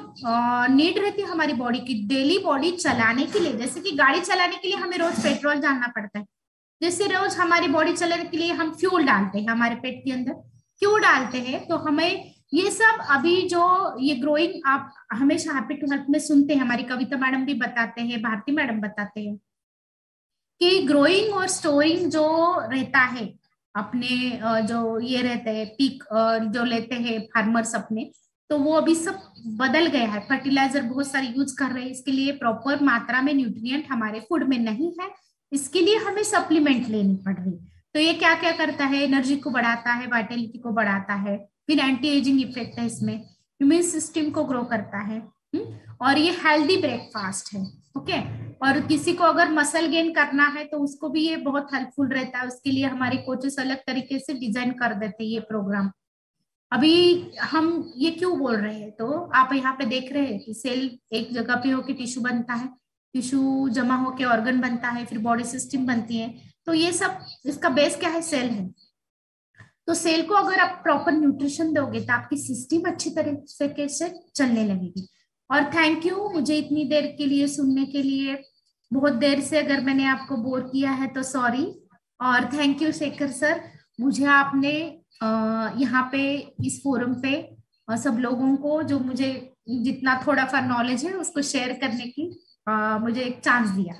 नीड रहती है हमारी बॉडी की डेली बॉडी चलाने के लिए। जैसे कि गाड़ी चलाने के लिए हमें रोज पेट्रोल डालना पड़ता है, जैसे रोज हमारी बॉडी चलाने के लिए हम फ्यूल डालते हैं हमारे पेट के अंदर, क्यों डालते हैं, तो हमें ये सब अभी जो ये ग्रोइंग, आप हमेशा हैप्पी टू हेल्प में सुनते हैं, हमारी कविता मैडम भी बताते हैं, भारती मैडम बताते हैं कि ग्रोइंग और स्टोरिंग जो रहता है अपने जो ये रहते हैं पीक जो लेते हैं फार्मर्स अपने, तो वो अभी सब बदल गया है। फर्टिलाइजर बहुत सारे यूज कर रहे हैं, इसके लिए प्रॉपर मात्रा में न्यूट्रिएंट हमारे फूड में नहीं है, इसके लिए हमें सप्लीमेंट लेनी पड़ रही। तो ये क्या क्या करता है, एनर्जी को बढ़ाता है, वाइटलिटी को बढ़ाता है, फिर एंटी एजिंग इफेक्ट है इसमें, इम्यून सिस्टम को ग्रो करता है। और ये हेल्दी ब्रेकफास्ट है। ओके, और किसी को अगर मसल गेन करना है तो उसको भी ये बहुत हेल्पफुल रहता है, उसके लिए हमारे कोचेस अलग तरीके से डिजाइन कर देते हैं ये प्रोग्राम। अभी हम ये क्यों बोल रहे हैं, तो आप यहाँ पे देख रहे हैं कि सेल एक जगह पे होके टिश्यू बनता है, टिश्यू जमा होके ऑर्गन बनता है, फिर बॉडी सिस्टम बनती है। तो ये सब इसका बेस क्या है, सेल है। तो सेल को अगर आप प्रॉपर न्यूट्रिशन दोगे तो आपकी सिस्टम अच्छी तरीके से चलने लगेगी। और थैंक यू मुझे इतनी देर के लिए सुनने के लिए। बहुत देर से अगर मैंने आपको बोर किया है तो सॉरी। और थैंक यू शेखर सर, मुझे आपने यहाँ पे इस फोरम पे सब लोगों को जो मुझे जितना थोड़ा सा नॉलेज है उसको शेयर करने की मुझे एक चांस दिया।